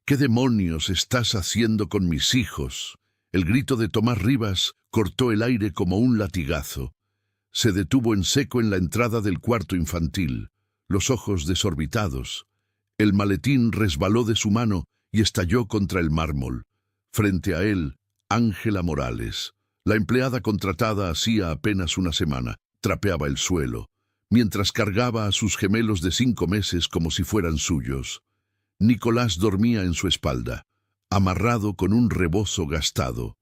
¿Qué demonios estás haciendo con mis hijos? El grito de Tomás Rivas cortó el aire como un latigazo. Se detuvo en seco en la entrada del cuarto infantil, los ojos desorbitados. El maletín resbaló de su mano y estalló contra el mármol. Frente a él, Ángela Morales, la empleada contratada hacía apenas una semana, trapeaba el suelo, mientras cargaba a sus gemelos de 5 meses como si fueran suyos. Nicolás dormía en su espalda, amarrado con un rebozo gastado.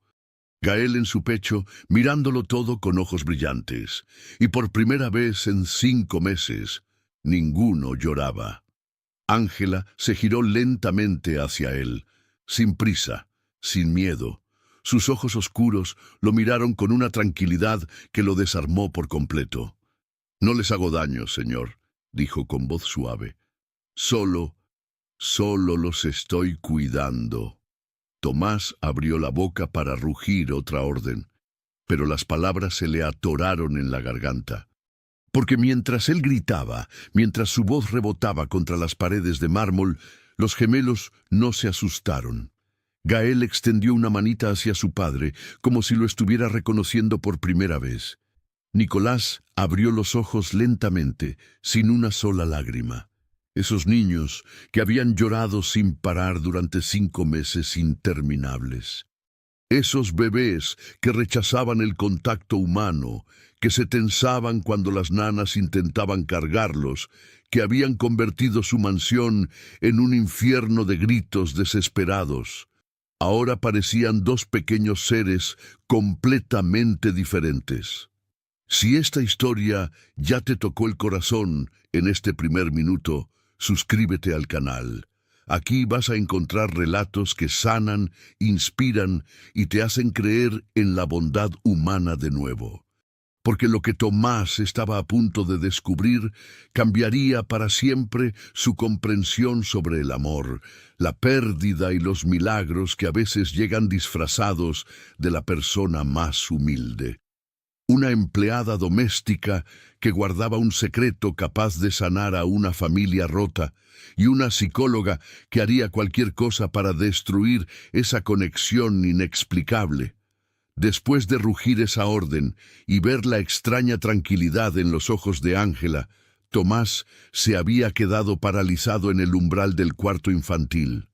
Gael en su pecho, mirándolo todo con ojos brillantes. Y por primera vez en 5 meses, ninguno lloraba. Ángela se giró lentamente hacia él, sin prisa, sin miedo. Sus ojos oscuros lo miraron con una tranquilidad que lo desarmó por completo. «No les hago daño, señor», dijo con voz suave. Solo los estoy cuidando». Tomás abrió la boca para rugir otra orden, pero las palabras se le atoraron en la garganta. Porque mientras él gritaba, mientras su voz rebotaba contra las paredes de mármol, los gemelos no se asustaron. Gael extendió una manita hacia su padre, como si lo estuviera reconociendo por primera vez. Nicolás abrió los ojos lentamente, sin una sola lágrima. Esos niños que habían llorado sin parar durante 5 meses interminables. Esos bebés que rechazaban el contacto humano, que se tensaban cuando las nanas intentaban cargarlos, que habían convertido su mansión en un infierno de gritos desesperados. Ahora parecían 2 pequeños seres completamente diferentes. Si esta historia ya te tocó el corazón en este primer minuto, suscríbete al canal. Aquí vas a encontrar relatos que sanan, inspiran y te hacen creer en la bondad humana de nuevo. Porque lo que Tomás estaba a punto de descubrir cambiaría para siempre su comprensión sobre el amor, la pérdida y los milagros que a veces llegan disfrazados de la persona más humilde. Una empleada doméstica que guardaba un secreto capaz de sanar a una familia rota, y una psicóloga que haría cualquier cosa para destruir esa conexión inexplicable. Después de rugir esa orden y ver la extraña tranquilidad en los ojos de Ángela, Tomás se había quedado paralizado en el umbral del cuarto infantil.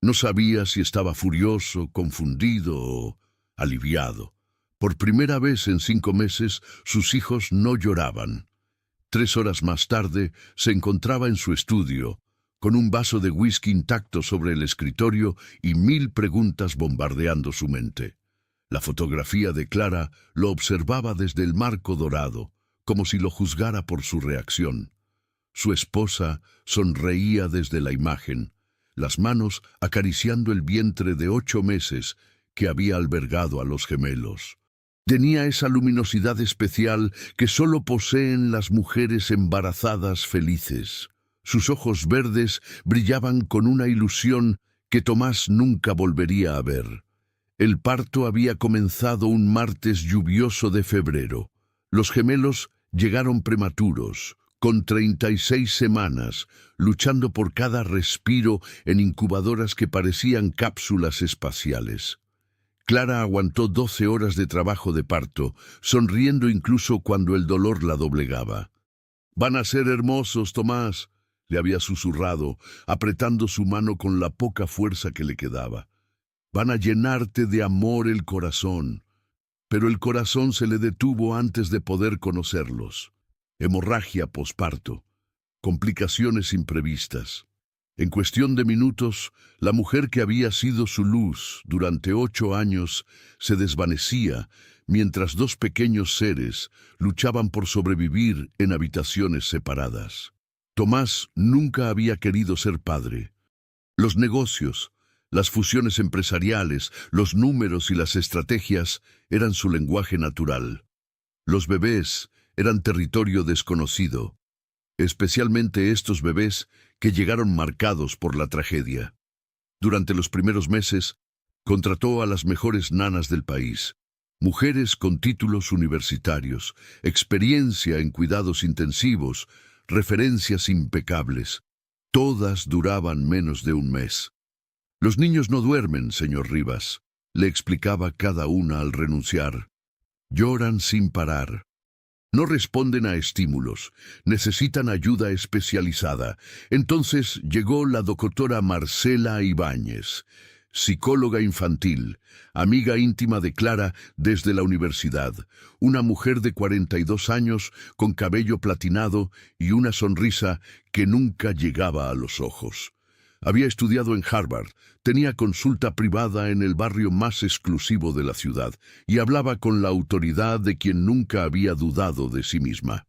No sabía si estaba furioso, confundido o aliviado. Por primera vez en 5 meses, sus hijos no lloraban. 3 horas más tarde, se encontraba en su estudio, con un vaso de whisky intacto sobre el escritorio y 1000 preguntas bombardeando su mente. La fotografía de Clara lo observaba desde el marco dorado, como si lo juzgara por su reacción. Su esposa sonreía desde la imagen, las manos acariciando el vientre de 8 meses que había albergado a los gemelos. Tenía esa luminosidad especial que solo poseen las mujeres embarazadas felices. Sus ojos verdes brillaban con una ilusión que Tomás nunca volvería a ver. El parto había comenzado un martes lluvioso de febrero. Los gemelos llegaron prematuros, con 36 semanas, luchando por cada respiro en incubadoras que parecían cápsulas espaciales. Clara aguantó 12 horas de trabajo de parto, sonriendo incluso cuando el dolor la doblegaba. «Van a ser hermosos, Tomás», le había susurrado, apretando su mano con la poca fuerza que le quedaba. «Van a llenarte de amor el corazón». Pero el corazón se le detuvo antes de poder conocerlos. Hemorragia posparto, complicaciones imprevistas. En cuestión de minutos, la mujer que había sido su luz durante 8 años se desvanecía, mientras 2 pequeños seres luchaban por sobrevivir en habitaciones separadas. Tomás nunca había querido ser padre. Los negocios, las fusiones empresariales, los números y las estrategias eran su lenguaje natural. Los bebés eran territorio desconocido, especialmente estos bebés que llegaron marcados por la tragedia. Durante los primeros meses, contrató a las mejores nanas del país, mujeres con títulos universitarios, experiencia en cuidados intensivos, referencias impecables. Todas duraban menos de un mes. Los niños no duermen, señor Rivas, le explicaba cada una al renunciar. Lloran sin parar. No responden a estímulos, necesitan ayuda especializada. Entonces llegó la doctora Marcela Ibáñez, psicóloga infantil, amiga íntima de Clara desde la universidad, una mujer de 42 años con cabello platinado y una sonrisa que nunca llegaba a los ojos. Había estudiado en Harvard, tenía consulta privada en el barrio más exclusivo de la ciudad y hablaba con la autoridad de quien nunca había dudado de sí misma.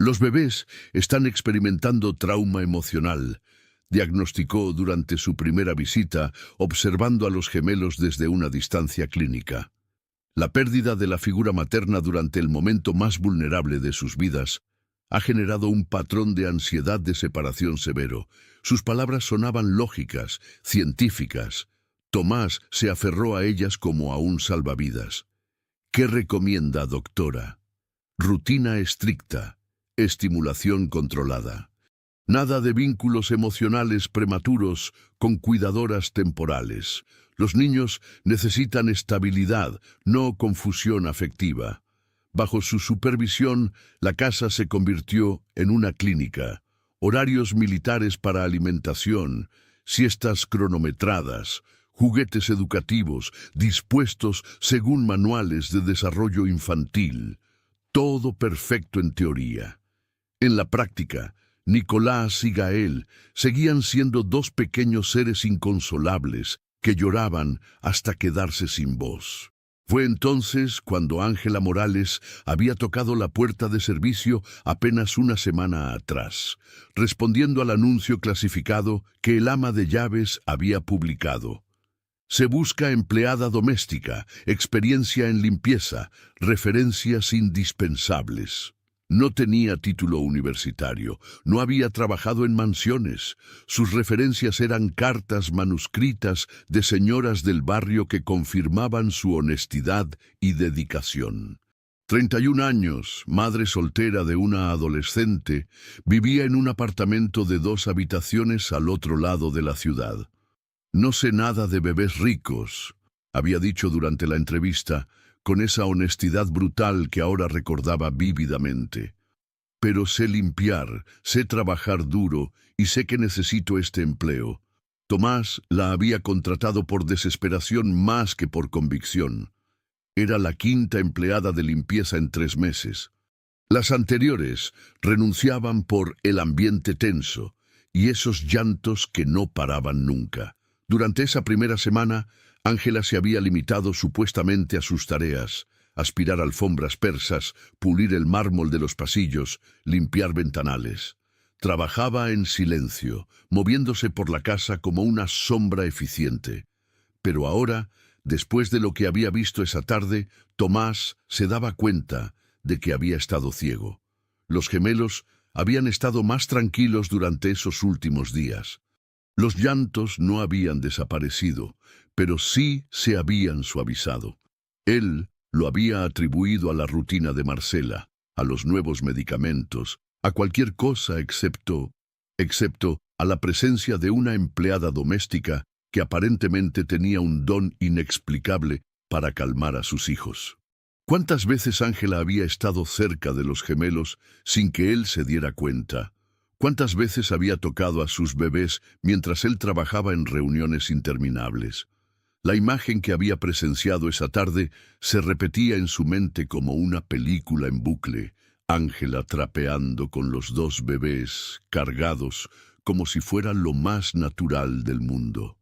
Los bebés están experimentando trauma emocional, diagnosticó durante su primera visita, observando a los gemelos desde una distancia clínica. La pérdida de la figura materna durante el momento más vulnerable de sus vidas ha generado un patrón de ansiedad de separación severo. Sus palabras sonaban lógicas, científicas. Tomás se aferró a ellas como a un salvavidas. ¿Qué recomienda, doctora? Rutina estricta, estimulación controlada. Nada de vínculos emocionales prematuros con cuidadoras temporales. Los niños necesitan estabilidad, no confusión afectiva. Bajo su supervisión, la casa se convirtió en una clínica. Horarios militares para alimentación, siestas cronometradas, juguetes educativos dispuestos según manuales de desarrollo infantil. Todo perfecto en teoría. En la práctica, Nicolás y Gael seguían siendo dos pequeños seres inconsolables que lloraban hasta quedarse sin voz. Fue entonces cuando Ángela Morales había tocado la puerta de servicio apenas una semana atrás, respondiendo al anuncio clasificado que el ama de llaves había publicado. Se busca empleada doméstica, experiencia en limpieza, referencias indispensables. No tenía título universitario, no había trabajado en mansiones. Sus referencias eran cartas manuscritas de señoras del barrio que confirmaban su honestidad y dedicación. 31 años, madre soltera de una adolescente, vivía en un apartamento de 2 habitaciones al otro lado de la ciudad. No sé nada de bebés ricos, había dicho durante la entrevista, con esa honestidad brutal que ahora recordaba vívidamente. Pero sé limpiar, sé trabajar duro y sé que necesito este empleo. Tomás la había contratado por desesperación más que por convicción. Era la 5ª empleada de limpieza en 3 meses. Las anteriores renunciaban por el ambiente tenso y esos llantos que no paraban nunca. Durante esa primera semana, Ángela se había limitado supuestamente a sus tareas: aspirar alfombras persas, pulir el mármol de los pasillos, limpiar ventanales. Trabajaba en silencio, moviéndose por la casa como una sombra eficiente. Pero ahora, después de lo que había visto esa tarde, Tomás se daba cuenta de que había estado ciego. Los gemelos habían estado más tranquilos durante esos últimos días. Los llantos no habían desaparecido, pero sí se habían suavizado. Él lo había atribuido a la rutina de Marcela, a los nuevos medicamentos, a cualquier cosa excepto a la presencia de una empleada doméstica que aparentemente tenía un don inexplicable para calmar a sus hijos. ¿Cuántas veces Ángela había estado cerca de los gemelos sin que él se diera cuenta? ¿Cuántas veces había tocado a sus bebés mientras él trabajaba en reuniones interminables? La imagen que había presenciado esa tarde se repetía en su mente como una película en bucle. Ángela trapeando con los 2 bebés, cargados, como si fuera lo más natural del mundo.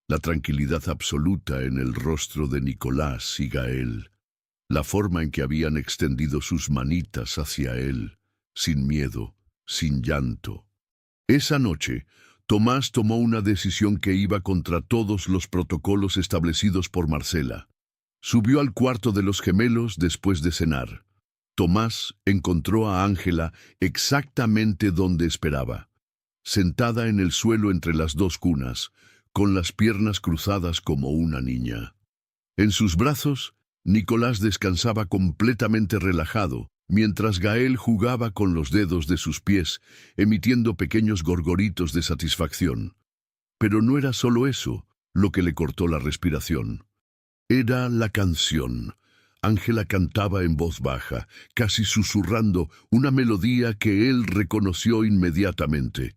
La tranquilidad absoluta en el rostro de Nicolás y Gael. La forma en que habían extendido sus manitas hacia él, sin miedo, sin llanto. Esa noche, Tomás tomó una decisión que iba contra todos los protocolos establecidos por Marcela. Subió al cuarto de los gemelos después de cenar. Tomás encontró a Ángela exactamente donde esperaba, sentada en el suelo entre las 2 cunas, con las piernas cruzadas como una niña. En sus brazos, Nicolás descansaba completamente relajado, mientras Gael jugaba con los dedos de sus pies, emitiendo pequeños gorgoritos de satisfacción. Pero no era solo eso. lo que le cortó la respiración. Era la canción. Ángela cantaba en voz baja, casi susurrando, una melodía que él reconoció inmediatamente.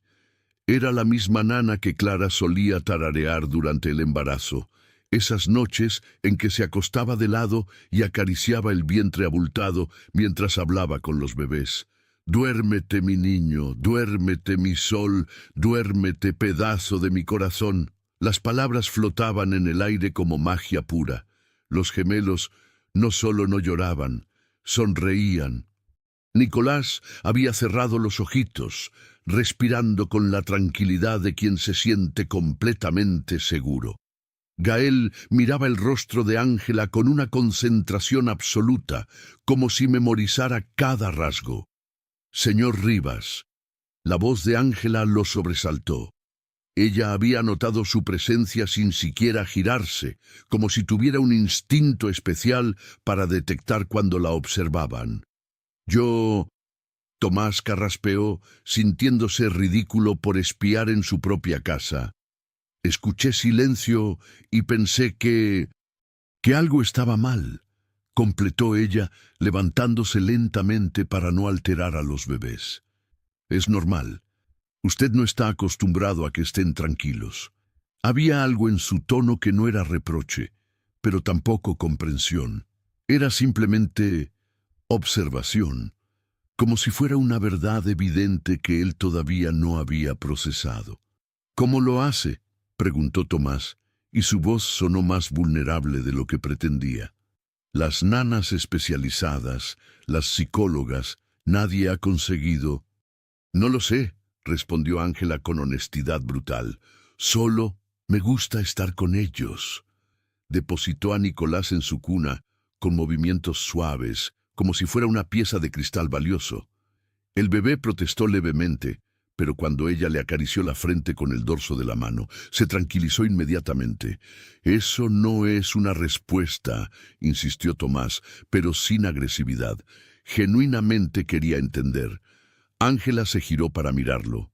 Era la misma nana que Clara solía tararear durante el embarazo, esas noches en que se acostaba de lado y acariciaba el vientre abultado mientras hablaba con los bebés. «Duérmete, mi niño, duérmete, mi sol, duérmete, pedazo de mi corazón». Las palabras flotaban en el aire como magia pura. Los gemelos no solo no lloraban, sonreían. Nicolás había cerrado los ojitos, respirando con la tranquilidad de quien se siente completamente seguro. Gael miraba el rostro de Ángela con una concentración absoluta, como si memorizara cada rasgo. «Señor Rivas». La voz de Ángela lo sobresaltó. Ella había notado su presencia sin siquiera girarse, como si tuviera un instinto especial para detectar cuando la observaban. «Yo...» Tomás carraspeó, sintiéndose ridículo por espiar en su propia casa. «Escuché silencio y pensé que algo estaba mal», completó ella, levantándose lentamente para no alterar a los bebés. «Es normal. Usted no está acostumbrado a que estén tranquilos». Había algo en su tono que no era reproche, pero tampoco comprensión. Era simplemente observación, como si fuera una verdad evidente que él todavía no había procesado. «¿Cómo lo hace?», preguntó Tomás, y su voz sonó más vulnerable de lo que pretendía. «Las nanas especializadas, las psicólogas, nadie ha conseguido». «No lo sé», respondió Ángela con honestidad brutal. «Solo me gusta estar con ellos». Depositó a Nicolás en su cuna, con movimientos suaves, como si fuera una pieza de cristal valioso. El bebé protestó levemente, pero cuando ella le acarició la frente con el dorso de la mano, se tranquilizó inmediatamente. «Eso no es una respuesta», insistió Tomás, pero sin agresividad. Genuinamente quería entender. Ángela se giró para mirarlo.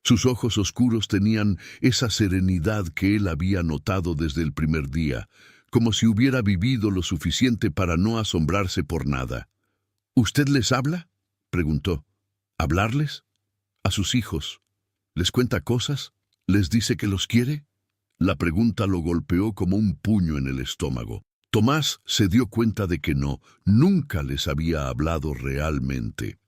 Sus ojos oscuros tenían esa serenidad que él había notado desde el primer día, como si hubiera vivido lo suficiente para no asombrarse por nada. «¿Usted les habla?», preguntó. «¿Hablarles? ¿A sus hijos? ¿Les cuenta cosas? ¿Les dice que los quiere?». La pregunta lo golpeó como un puño en el estómago. Tomás se dio cuenta de que no, nunca les había hablado realmente.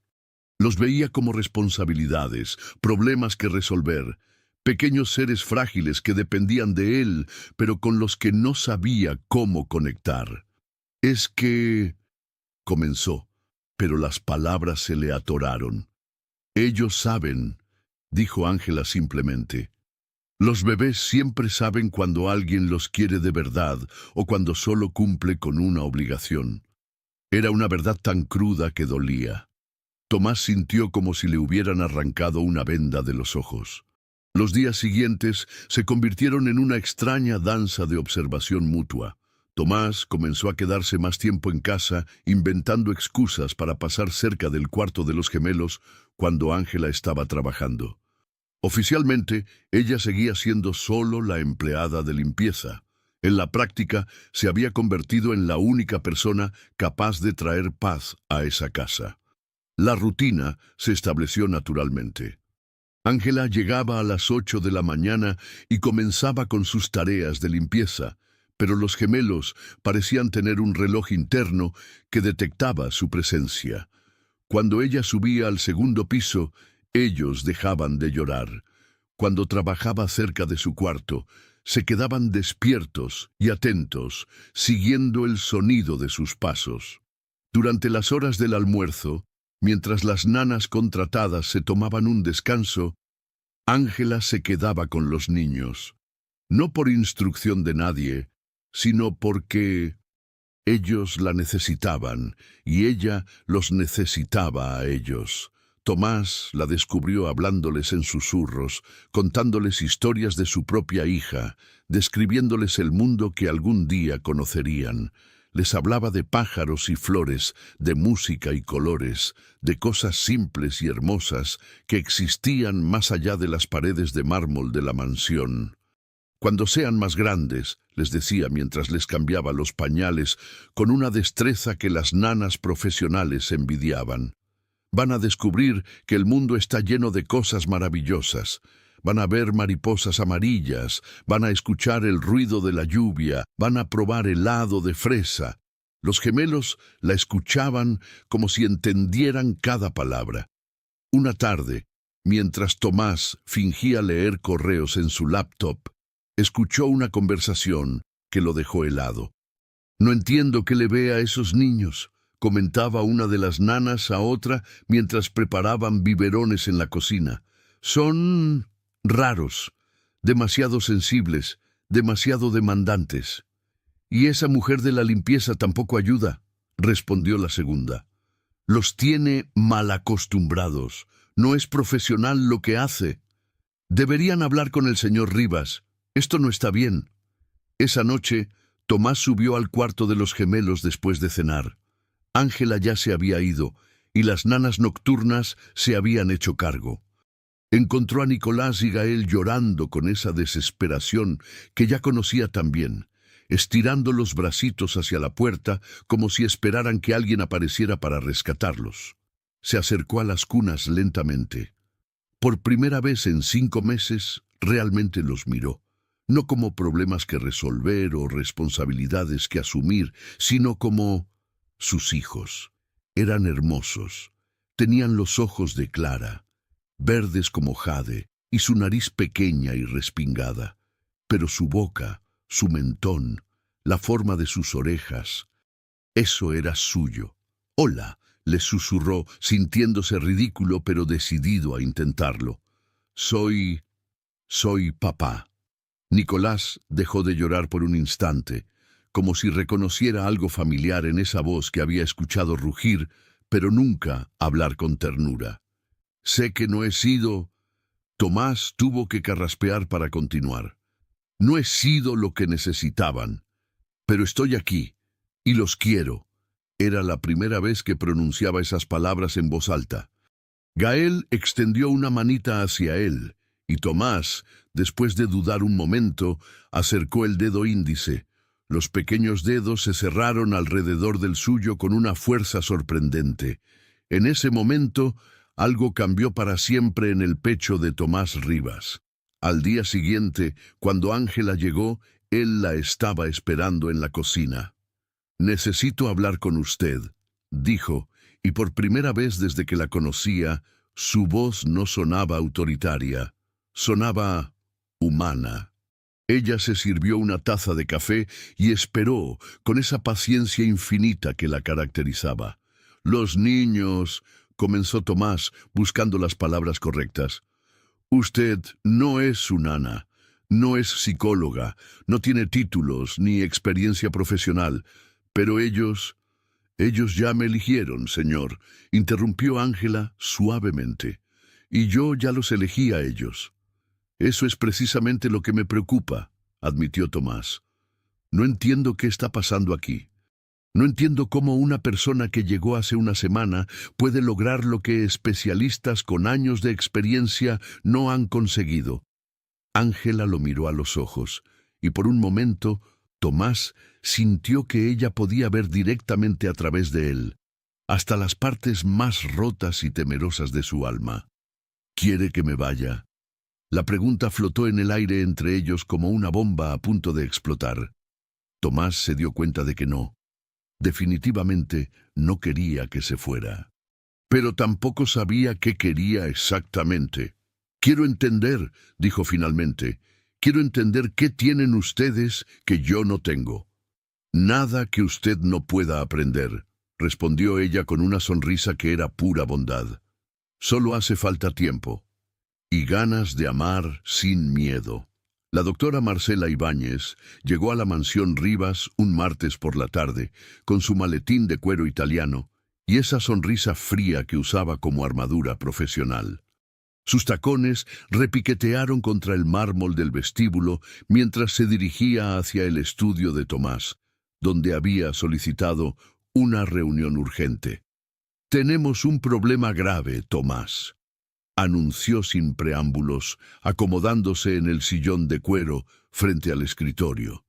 Los veía como responsabilidades, problemas que resolver, pequeños seres frágiles que dependían de él, pero con los que no sabía cómo conectar. «Es que...», comenzó, pero las palabras se le atoraron. «Ellos saben», dijo Ángela simplemente. «Los bebés siempre saben cuando alguien los quiere de verdad o cuando solo cumple con una obligación». Era una verdad tan cruda que dolía. Tomás sintió como si le hubieran arrancado una venda de los ojos. Los días siguientes se convirtieron en una extraña danza de observación mutua. Tomás comenzó a quedarse más tiempo en casa, inventando excusas para pasar cerca del cuarto de los gemelos cuando Ángela estaba trabajando. Oficialmente, ella seguía siendo solo la empleada de limpieza. En la práctica, se había convertido en la única persona capaz de traer paz a esa casa. La rutina se estableció naturalmente. Ángela llegaba a las 8 de la mañana y comenzaba con sus tareas de limpieza, pero los gemelos parecían tener un reloj interno que detectaba su presencia. Cuando ella subía al segundo piso, ellos dejaban de llorar. Cuando trabajaba cerca de su cuarto, se quedaban despiertos y atentos, siguiendo el sonido de sus pasos. Durante las horas del almuerzo, mientras las nanas contratadas se tomaban un descanso, Ángela se quedaba con los niños, no por instrucción de nadie, sino porque ellos la necesitaban y ella los necesitaba a ellos. Tomás la descubrió hablándoles en susurros, contándoles historias de su propia hija, describiéndoles el mundo que algún día conocerían. Les hablaba de pájaros y flores, de música y colores, de cosas simples y hermosas que existían más allá de las paredes de mármol de la mansión. Cuando sean más grandes, les decía mientras les cambiaba los pañales con una destreza que las nanas profesionales envidiaban. Van a descubrir que el mundo está lleno de cosas maravillosas. Van a ver mariposas amarillas, van a escuchar el ruido de la lluvia, van a probar helado de fresa. Los gemelos la escuchaban como si entendieran cada palabra. Una tarde, mientras Tomás fingía leer correos en su laptop, escuchó una conversación que lo dejó helado. «No entiendo qué le ve a esos niños», comentaba una de las nanas a otra mientras preparaban biberones en la cocina. «Son raros, demasiado sensibles, demasiado demandantes». «Y esa mujer de la limpieza tampoco ayuda», respondió la segunda. «Los tiene mal acostumbrados. No es profesional lo que hace. Deberían hablar con el señor Rivas. Esto no está bien». Esa noche, Tomás subió al cuarto de los gemelos después de cenar. Ángela ya se había ido, y las nanas nocturnas se habían hecho cargo. Encontró a Nicolás y Gael llorando con esa desesperación que ya conocía tan bien, estirando los bracitos hacia la puerta como si esperaran que alguien apareciera para rescatarlos. Se acercó a las cunas lentamente. Por primera vez en 5 meses, realmente los miró. No como problemas que resolver o responsabilidades que asumir, sino como sus hijos. Eran hermosos. Tenían los ojos de Clara, verdes como jade, y su nariz pequeña y respingada. Pero su boca, su mentón, la forma de sus orejas, eso era suyo. «Hola», le susurró, sintiéndose ridículo pero decidido a intentarlo. Soy papá». Nicolás dejó de llorar por un instante, como si reconociera algo familiar en esa voz que había escuchado rugir, pero nunca hablar con ternura. «Sé que no he sido...» Tomás tuvo que carraspear para continuar. «No he sido lo que necesitaban, pero estoy aquí, y los quiero». Era la primera vez que pronunciaba esas palabras en voz alta. Gael extendió una manita hacia él, y Tomás, después de dudar un momento, acercó el dedo índice. Los pequeños dedos se cerraron alrededor del suyo con una fuerza sorprendente. En ese momento, algo cambió para siempre en el pecho de Tomás Rivas. Al día siguiente, cuando Ángela llegó, él la estaba esperando en la cocina. «Necesito hablar con usted», dijo, y por primera vez desde que la conocía, su voz no sonaba autoritaria, sonaba humana. Ella se sirvió una taza de café y esperó con esa paciencia infinita que la caracterizaba. «Los niños», comenzó Tomás, buscando las palabras correctas. «Usted no es su nana, no es psicóloga, no tiene títulos ni experiencia profesional, pero ellos ya me eligieron, señor», interrumpió Ángela suavemente. «Y yo ya los elegí a ellos». «Eso es precisamente lo que me preocupa», admitió Tomás. «No entiendo qué está pasando aquí. No entiendo cómo una persona que llegó hace una semana puede lograr lo que especialistas con años de experiencia no han conseguido». Ángela lo miró a los ojos, y por un momento Tomás sintió que ella podía ver directamente a través de él, hasta las partes más rotas y temerosas de su alma. «¿Quiere que me vaya?». La pregunta flotó en el aire entre ellos como una bomba a punto de explotar. Tomás se dio cuenta de que no. Definitivamente no quería que se fuera. Pero tampoco sabía qué quería exactamente. «Quiero entender», dijo finalmente. «Quiero entender qué tienen ustedes que yo no tengo». «Nada que usted no pueda aprender», respondió ella con una sonrisa que era pura bondad. «Solo hace falta tiempo y ganas de amar sin miedo». La doctora Marcela Ibáñez llegó a la mansión Rivas un martes por la tarde, con su maletín de cuero italiano y esa sonrisa fría que usaba como armadura profesional. Sus tacones repiquetearon contra el mármol del vestíbulo mientras se dirigía hacia el estudio de Tomás, donde había solicitado una reunión urgente. «Tenemos un problema grave, Tomás». anunció sin preámbulos, acomodándose en el sillón de cuero frente al escritorio.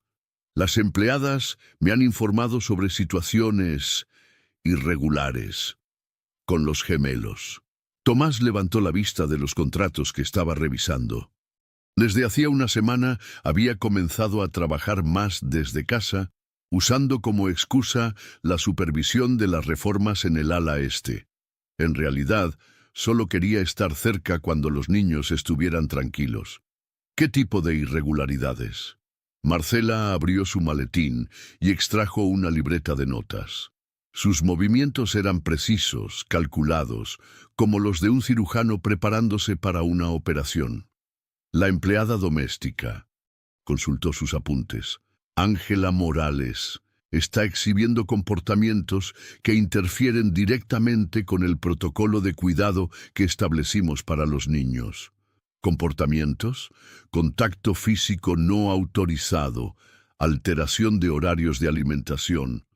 Las empleadas me han informado sobre situaciones irregulares con los gemelos. Tomás levantó la vista de los contratos que estaba revisando. Desde hacía una semana había comenzado a trabajar más desde casa, usando como excusa la supervisión de las reformas en el ala este. En realidad, solo quería estar cerca cuando los niños estuvieran tranquilos. ¿Qué tipo de irregularidades? Marcela abrió su maletín y extrajo una libreta de notas. Sus movimientos eran precisos, calculados, como los de un cirujano preparándose para una operación. La empleada doméstica, consultó sus apuntes, Ángela Morales, está exhibiendo comportamientos que interfieren directamente con el protocolo de cuidado que establecimos para los niños. Comportamientos, contacto físico no autorizado, alteración de horarios de alimentación,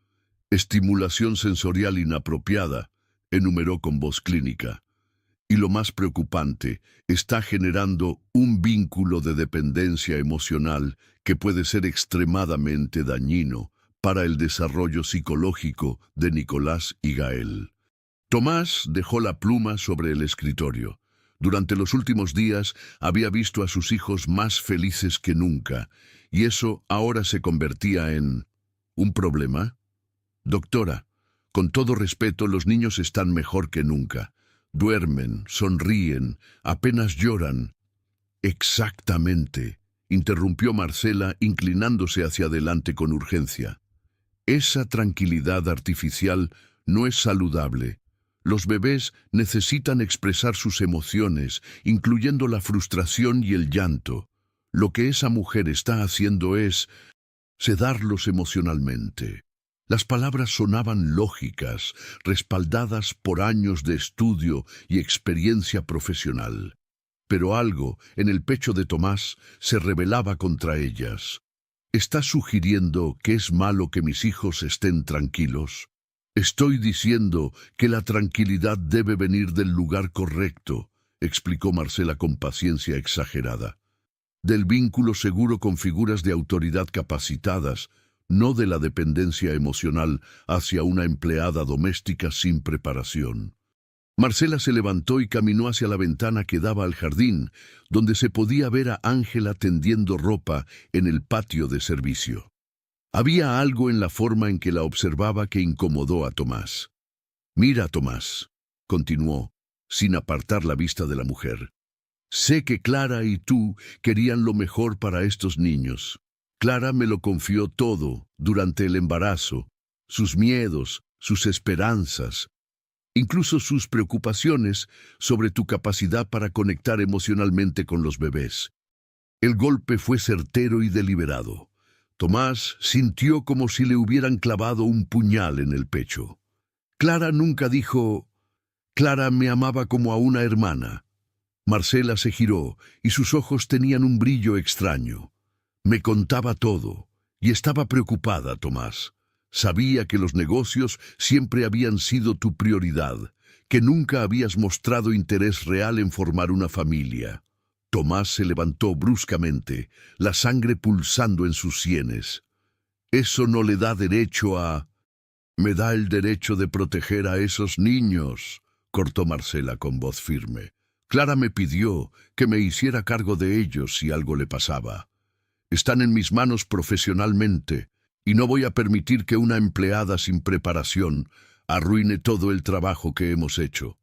estimulación sensorial inapropiada, enumeró con voz clínica. Y lo más preocupante, está generando un vínculo de dependencia emocional que puede ser extremadamente dañino para el desarrollo psicológico de Nicolás y Gael. Tomás dejó la pluma sobre el escritorio. Durante los últimos días había visto a sus hijos más felices que nunca, y eso ahora se convertía en ¿un problema? Doctora, con todo respeto, los niños están mejor que nunca. Duermen, sonríen, apenas lloran. Exactamente, interrumpió Marcela, inclinándose hacia adelante con urgencia. Esa tranquilidad artificial no es saludable. Los bebés necesitan expresar sus emociones, incluyendo la frustración y el llanto. Lo que esa mujer está haciendo es sedarlos emocionalmente. Las palabras sonaban lógicas, respaldadas por años de estudio y experiencia profesional. Pero algo en el pecho de Tomás se rebelaba contra ellas. ¿Estás sugiriendo que es malo que mis hijos estén tranquilos? Estoy diciendo que la tranquilidad debe venir del lugar correcto, explicó Marcela con paciencia exagerada. Del vínculo seguro con figuras de autoridad capacitadas, no de la dependencia emocional hacia una empleada doméstica sin preparación. Marcela se levantó y caminó hacia la ventana que daba al jardín, donde se podía ver a Ángela tendiendo ropa en el patio de servicio. Había algo en la forma en que la observaba que incomodó a Tomás. «Mira, Tomás», continuó, sin apartar la vista de la mujer. «Sé que Clara y tú querían lo mejor para estos niños. Clara me lo confió todo durante el embarazo, sus miedos, sus esperanzas, incluso sus preocupaciones sobre tu capacidad para conectar emocionalmente con los bebés. El golpe fue certero y deliberado. Tomás sintió como si le hubieran clavado un puñal en el pecho. Clara nunca dijo, Clara me amaba como a una hermana. Marcela se giró y sus ojos tenían un brillo extraño. Me contaba todo, y estaba preocupada, Tomás. Sabía que los negocios siempre habían sido tu prioridad, que nunca habías mostrado interés real en formar una familia. Tomás se levantó bruscamente, la sangre pulsando en sus sienes. Eso no le da derecho a... Me da el derecho de proteger a esos niños, cortó Marcela con voz firme. Clara me pidió que me hiciera cargo de ellos si algo le pasaba. Están en mis manos profesionalmente, y no voy a permitir que una empleada sin preparación arruine todo el trabajo que hemos hecho.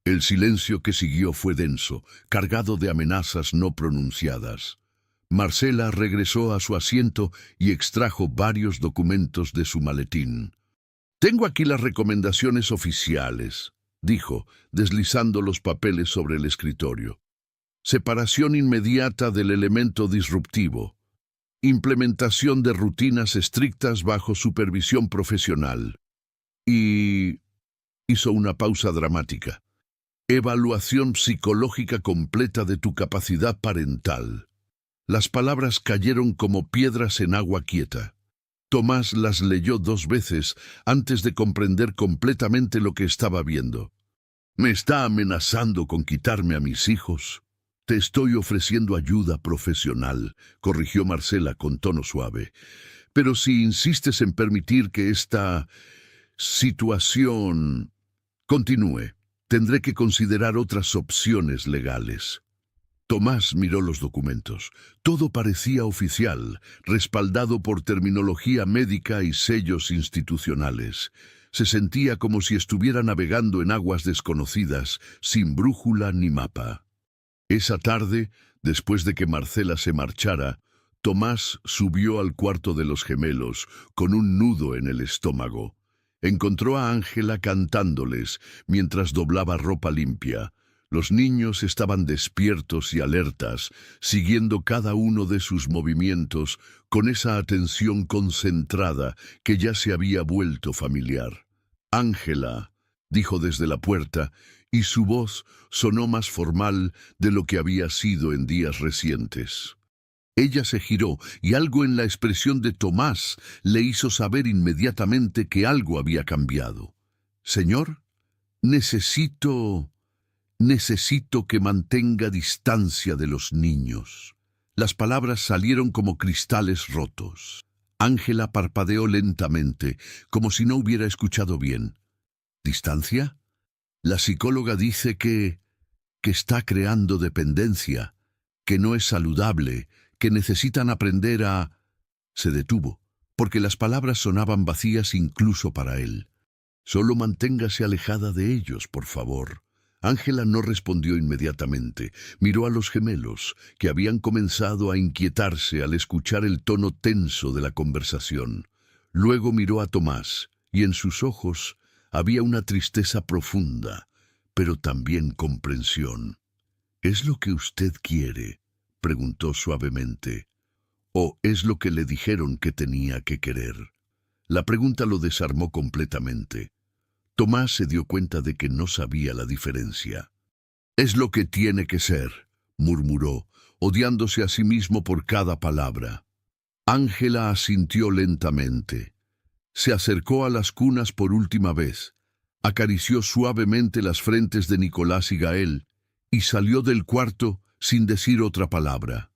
El silencio que siguió fue denso, cargado de amenazas no pronunciadas. Marcela regresó a su asiento y extrajo varios documentos de su maletín. «Tengo aquí las recomendaciones oficiales», dijo, deslizando los papeles sobre el escritorio. «Separación inmediata del elemento disruptivo. Implementación de rutinas estrictas bajo supervisión profesional. Y...» hizo una pausa dramática. «Evaluación psicológica completa de tu capacidad parental». Las palabras cayeron como piedras en agua quieta. Tomás las leyó 2 veces antes de comprender completamente lo que estaba viendo. ¿Me está amenazando con quitarme a mis hijos? Te estoy ofreciendo ayuda profesional, corrigió Marcela con tono suave. Pero si insistes en permitir que esta situación continúe, tendré que considerar otras opciones legales. Tomás miró los documentos. Todo parecía oficial, respaldado por terminología médica y sellos institucionales. Se sentía como si estuviera navegando en aguas desconocidas, sin brújula ni mapa. Esa tarde, después de que Marcela se marchara, Tomás subió al cuarto de los gemelos, con un nudo en el estómago. Encontró a Ángela cantándoles mientras doblaba ropa limpia. Los niños estaban despiertos y alertas, siguiendo cada uno de sus movimientos con esa atención concentrada que ya se había vuelto familiar. «Ángela», dijo desde la puerta, y su voz sonó más formal de lo que había sido en días recientes. Ella se giró y algo en la expresión de Tomás le hizo saber inmediatamente que algo había cambiado. «Señor, necesito que mantenga distancia de los niños». Las palabras salieron como cristales rotos. Ángela parpadeó lentamente, como si no hubiera escuchado bien. ¿Distancia? La psicóloga dice que está creando dependencia, que no es saludable, que necesitan aprender a... Se detuvo, porque las palabras sonaban vacías incluso para él. «Solo manténgase alejada de ellos, por favor». Ángela no respondió inmediatamente. Miró a los gemelos, que habían comenzado a inquietarse al escuchar el tono tenso de la conversación. Luego miró a Tomás, y en sus ojos había una tristeza profunda, pero también comprensión. «¿Es lo que usted quiere?», preguntó suavemente. «¿O es lo que le dijeron que tenía que querer?». La pregunta lo desarmó completamente. Tomás se dio cuenta de que no sabía la diferencia. «Es lo que tiene que ser», murmuró, odiándose a sí mismo por cada palabra. Ángela asintió lentamente. Se acercó a las cunas por última vez, acarició suavemente las frentes de Nicolás y Gael, y salió del cuarto sin decir otra palabra.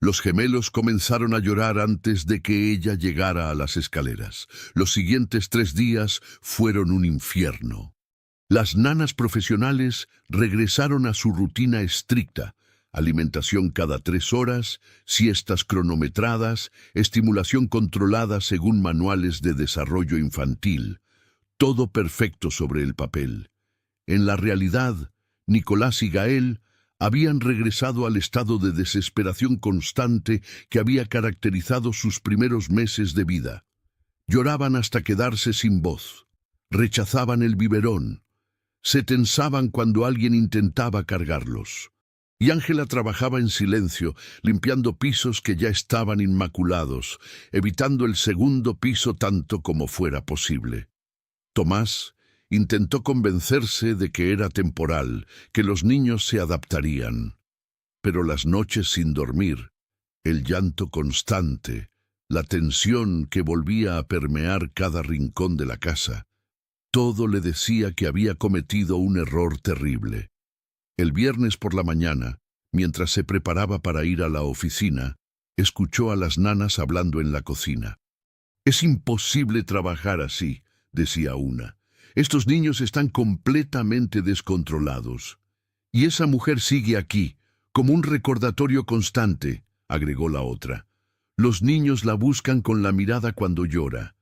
Los gemelos comenzaron a llorar antes de que ella llegara a las escaleras. Los siguientes 3 días fueron un infierno. Las nanas profesionales regresaron a su rutina estricta: alimentación cada 3 horas, siestas cronometradas, estimulación controlada según manuales de desarrollo infantil. Todo perfecto sobre el papel. En la realidad, Nicolás y Gael habían regresado al estado de desesperación constante que había caracterizado sus primeros meses de vida. Lloraban hasta quedarse sin voz, rechazaban el biberón, se tensaban cuando alguien intentaba cargarlos. Y Ángela trabajaba en silencio, limpiando pisos que ya estaban inmaculados, evitando el segundo piso tanto como fuera posible. Tomás intentó convencerse de que era temporal, que los niños se adaptarían. Pero las noches sin dormir, el llanto constante, la tensión que volvía a permear cada rincón de la casa, todo le decía que había cometido un error terrible. El viernes por la mañana, mientras se preparaba para ir a la oficina, escuchó a las nanas hablando en la cocina. «Es imposible trabajar así», decía una. «Estos niños están completamente descontrolados. Y esa mujer sigue aquí, como un recordatorio constante», agregó la otra. «Los niños la buscan con la mirada cuando llora.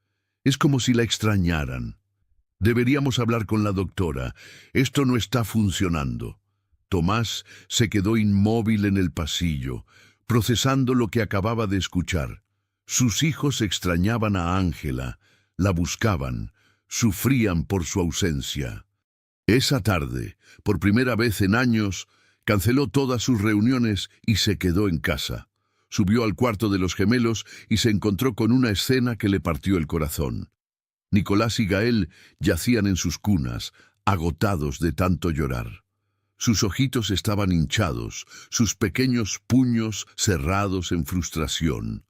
Es como si la extrañaran. Deberíamos hablar con la doctora. Esto no está funcionando». Tomás se quedó inmóvil en el pasillo, procesando lo que acababa de escuchar. Sus hijos extrañaban a Ángela, la buscaban, sufrían por su ausencia. Esa tarde, por primera vez en años, canceló todas sus reuniones y se quedó en casa. Subió al cuarto de los gemelos y se encontró con una escena que le partió el corazón. Nicolás y Gael yacían en sus cunas, agotados de tanto llorar. Sus ojitos estaban hinchados, sus pequeños puños cerrados en frustración.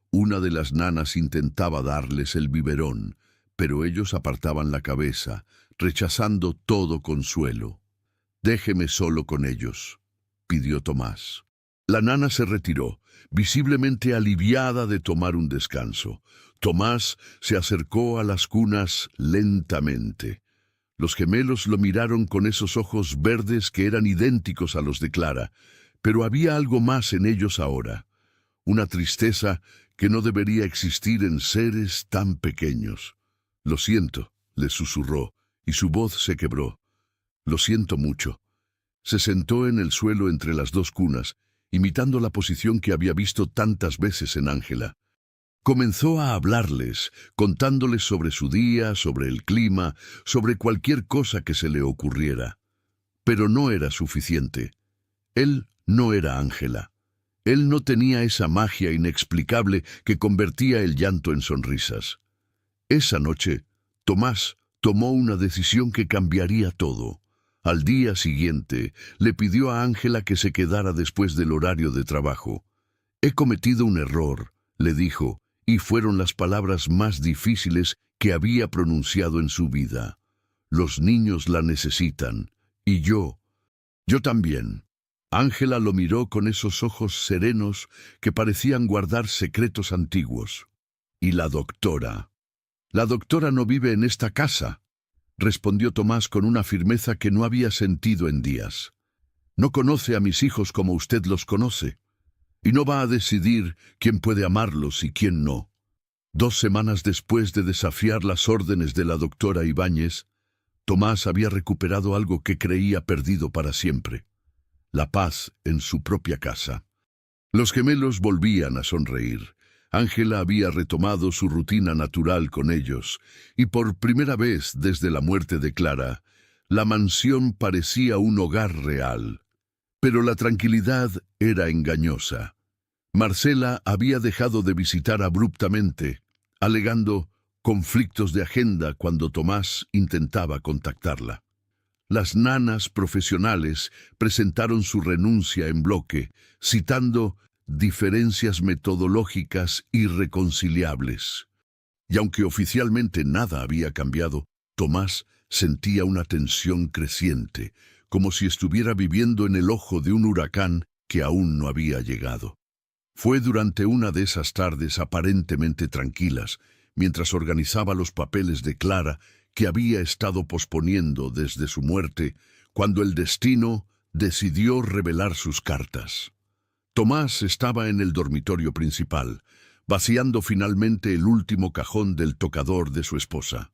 Una de las nanas intentaba darles el biberón, pero ellos apartaban la cabeza, rechazando todo consuelo. Déjeme solo con ellos, pidió Tomás. La nana se retiró, visiblemente aliviada de tomar un descanso. Tomás se acercó a las cunas lentamente. Los gemelos lo miraron con esos ojos verdes que eran idénticos a los de Clara, pero había algo más en ellos ahora, una tristeza que no debería existir en seres tan pequeños. «Lo siento», le susurró, y su voz se quebró. «Lo siento mucho». Se sentó en el suelo entre las dos cunas, imitando la posición que había visto tantas veces en Ángela. Comenzó a hablarles, contándoles sobre su día, sobre el clima, sobre cualquier cosa que se le ocurriera. Pero no era suficiente. Él no era Ángela. Él no tenía esa magia inexplicable que convertía el llanto en sonrisas. Esa noche, Tomás tomó una decisión que cambiaría todo. Al día siguiente, le pidió a Ángela que se quedara después del horario de trabajo. «He cometido un error», le dijo, y fueron las palabras más difíciles que había pronunciado en su vida. «Los niños la necesitan, y yo también». Ángela lo miró con esos ojos serenos que parecían guardar secretos antiguos. «¿Y la doctora?» «La doctora no vive en esta casa», respondió Tomás con una firmeza que no había sentido en días. «No conoce a mis hijos como usted los conoce, y no va a decidir quién puede amarlos y quién no». 2 semanas después de desafiar las órdenes de la doctora Ibáñez, Tomás había recuperado algo que creía perdido para siempre: la paz en su propia casa. Los gemelos volvían a sonreír. Ángela había retomado su rutina natural con ellos, y por primera vez desde la muerte de Clara, la mansión parecía un hogar real. Pero la tranquilidad era engañosa. Marcela había dejado de visitar abruptamente, alegando conflictos de agenda cuando Tomás intentaba contactarla. Las nanas profesionales presentaron su renuncia en bloque, citando diferencias metodológicas irreconciliables. Y aunque oficialmente nada había cambiado, Tomás sentía una tensión creciente, como si estuviera viviendo en el ojo de un huracán que aún no había llegado. Fue durante una de esas tardes aparentemente tranquilas, mientras organizaba los papeles de Clara, que había estado posponiendo desde su muerte, cuando el destino decidió revelar sus cartas. Tomás estaba en el dormitorio principal, vaciando finalmente el último cajón del tocador de su esposa.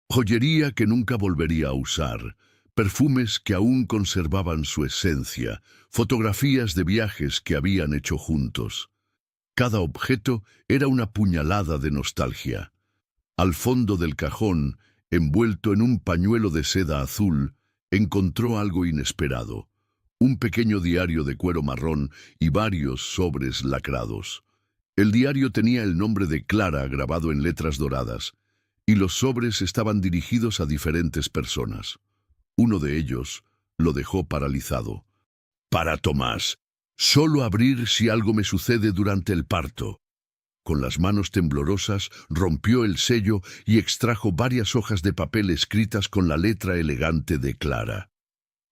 Joyería que nunca volvería a usar, perfumes que aún conservaban su esencia, fotografías de viajes que habían hecho juntos. Cada objeto era una puñalada de nostalgia. Al fondo del cajón, envuelto en un pañuelo de seda azul, encontró algo inesperado: un pequeño diario de cuero marrón y varios sobres lacrados. El diario tenía el nombre de Clara grabado en letras doradas, y los sobres estaban dirigidos a diferentes personas. Uno de ellos lo dejó paralizado. «Para Tomás, solo abrir si algo me sucede durante el parto». Con las manos temblorosas rompió el sello y extrajo varias hojas de papel escritas con la letra elegante de Clara.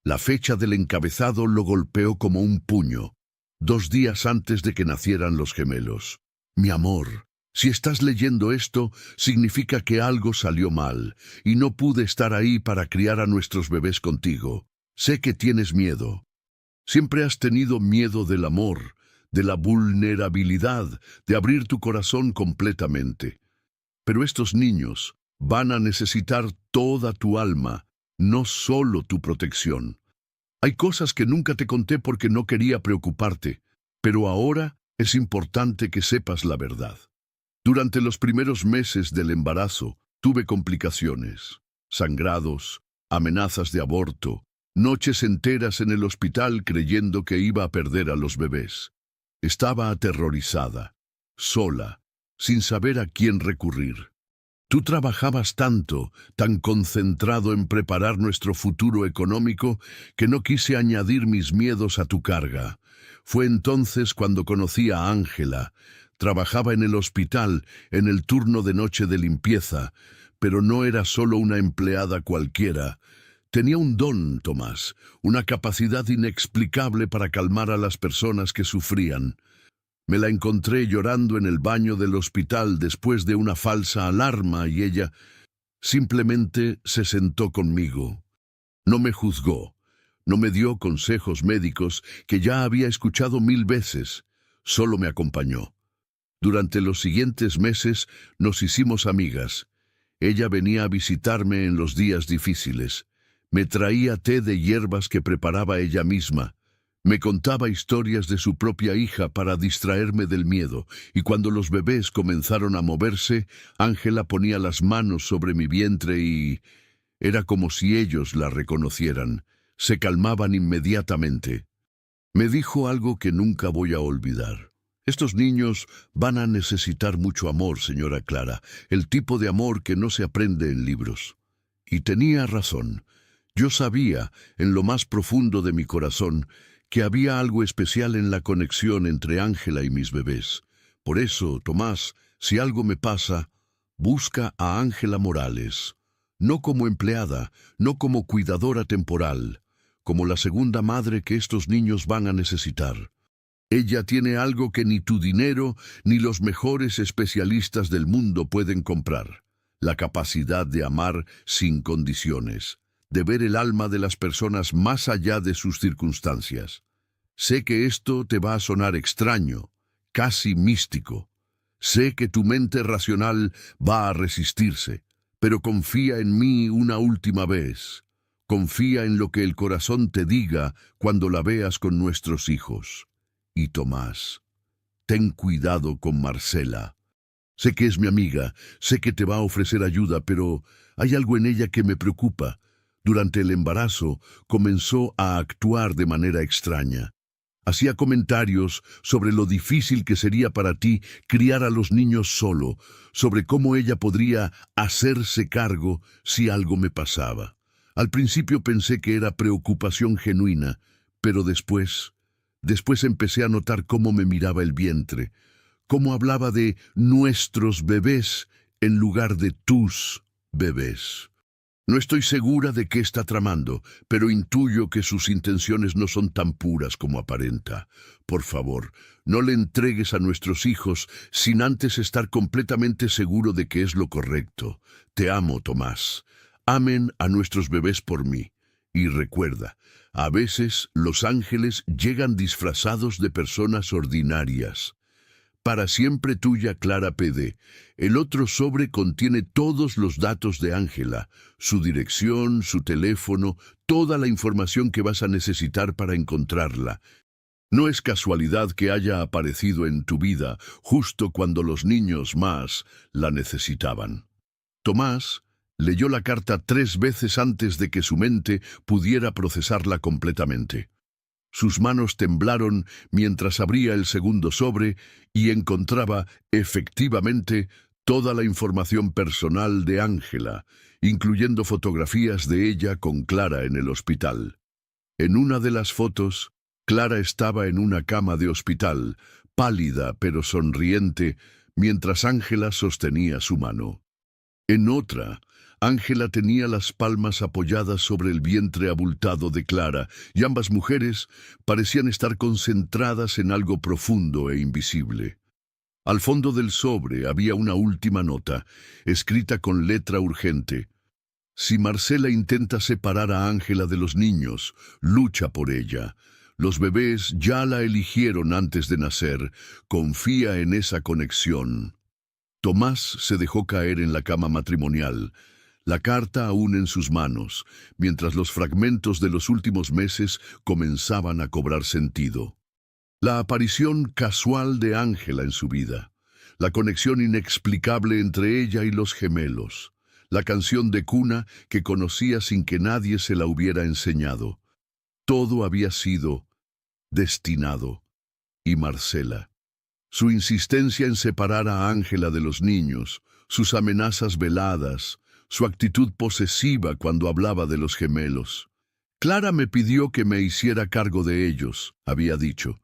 La fecha del encabezado lo golpeó como un puño, 2 días antes de que nacieran los gemelos. «Mi amor, si estás leyendo esto, significa que algo salió mal, y no pude estar ahí para criar a nuestros bebés contigo. Sé que tienes miedo. Siempre has tenido miedo del amor, de la vulnerabilidad, de abrir tu corazón completamente. Pero estos niños van a necesitar toda tu alma, no solo tu protección. Hay cosas que nunca te conté porque no quería preocuparte, pero ahora es importante que sepas la verdad. Durante los primeros meses del embarazo tuve complicaciones, sangrados, amenazas de aborto, noches enteras en el hospital creyendo que iba a perder a los bebés. Estaba aterrorizada, sola, sin saber a quién recurrir. Tú trabajabas tanto, tan concentrado en preparar nuestro futuro económico, que no quise añadir mis miedos a tu carga. Fue entonces cuando conocí a Ángela. Trabajaba en el hospital, en el turno de noche de limpieza, pero no era solo una empleada cualquiera. Tenía un don, Tomás, una capacidad inexplicable para calmar a las personas que sufrían. Me la encontré llorando en el baño del hospital después de una falsa alarma y ella simplemente se sentó conmigo. No me juzgó, no me dio consejos médicos que ya había escuchado 1000 veces, solo me acompañó. Durante los siguientes meses nos hicimos amigas. Ella venía a visitarme en los días difíciles. Me traía té de hierbas que preparaba ella misma. Me contaba historias de su propia hija para distraerme del miedo, y cuando los bebés comenzaron a moverse, Ángela ponía las manos sobre mi vientre y era como si ellos la reconocieran. Se calmaban inmediatamente. Me dijo algo que nunca voy a olvidar. Estos niños van a necesitar mucho amor, señora Clara, el tipo de amor que no se aprende en libros. Y tenía razón. Yo sabía, en lo más profundo de mi corazón, que había algo especial en la conexión entre Ángela y mis bebés. Por eso, Tomás, si algo me pasa, busca a Ángela Morales. No como empleada, no como cuidadora temporal, como la segunda madre que estos niños van a necesitar. Ella tiene algo que ni tu dinero ni los mejores especialistas del mundo pueden comprar: la capacidad de amar sin condiciones, de ver el alma de las personas más allá de sus circunstancias. Sé que esto te va a sonar extraño, casi místico. Sé que tu mente racional va a resistirse, pero confía en mí una última vez. Confía en lo que el corazón te diga cuando la veas con nuestros hijos. Y Tomás, ten cuidado con Marcela. Sé que es mi amiga, sé que te va a ofrecer ayuda, pero hay algo en ella que me preocupa. Durante el embarazo comenzó a actuar de manera extraña. Hacía comentarios sobre lo difícil que sería para ti criar a los niños solo, sobre cómo ella podría hacerse cargo si algo me pasaba. Al principio pensé que era preocupación genuina, pero después empecé a notar cómo me miraba el vientre, cómo hablaba de nuestros bebés en lugar de tus bebés. No estoy segura de qué está tramando, pero intuyo que sus intenciones no son tan puras como aparenta. Por favor, no le entregues a nuestros hijos sin antes estar completamente seguro de que es lo correcto. Te amo, Tomás. Amen a nuestros bebés por mí. Y recuerda, a veces los ángeles llegan disfrazados de personas ordinarias. Para siempre tuya, Clara P.D. El otro sobre contiene todos los datos de Ángela, su dirección, su teléfono, toda la información que vas a necesitar para encontrarla. No es casualidad que haya aparecido en tu vida justo cuando los niños más la necesitaban. Tomás leyó la carta 3 veces antes de que su mente pudiera procesarla completamente. Sus manos temblaron mientras abría el segundo sobre y encontraba, efectivamente, toda la información personal de Ángela, incluyendo fotografías de ella con Clara en el hospital. En una de las fotos, Clara estaba en una cama de hospital, pálida pero sonriente, mientras Ángela sostenía su mano. En otra, Ángela tenía las palmas apoyadas sobre el vientre abultado de Clara, y ambas mujeres parecían estar concentradas en algo profundo e invisible. Al fondo del sobre había una última nota, escrita con letra urgente. Si Marcela intenta separar a Ángela de los niños, lucha por ella. Los bebés ya la eligieron antes de nacer. Confía en esa conexión. Tomás se dejó caer en la cama matrimonial, la carta aún en sus manos, mientras los fragmentos de los últimos meses comenzaban a cobrar sentido. La aparición casual de Ángela en su vida, la conexión inexplicable entre ella y los gemelos, la canción de cuna que conocía sin que nadie se la hubiera enseñado. Todo había sido destinado. Y Marcela, su insistencia en separar a Ángela de los niños, sus amenazas veladas, su actitud posesiva cuando hablaba de los gemelos. Clara me pidió que me hiciera cargo de ellos, había dicho,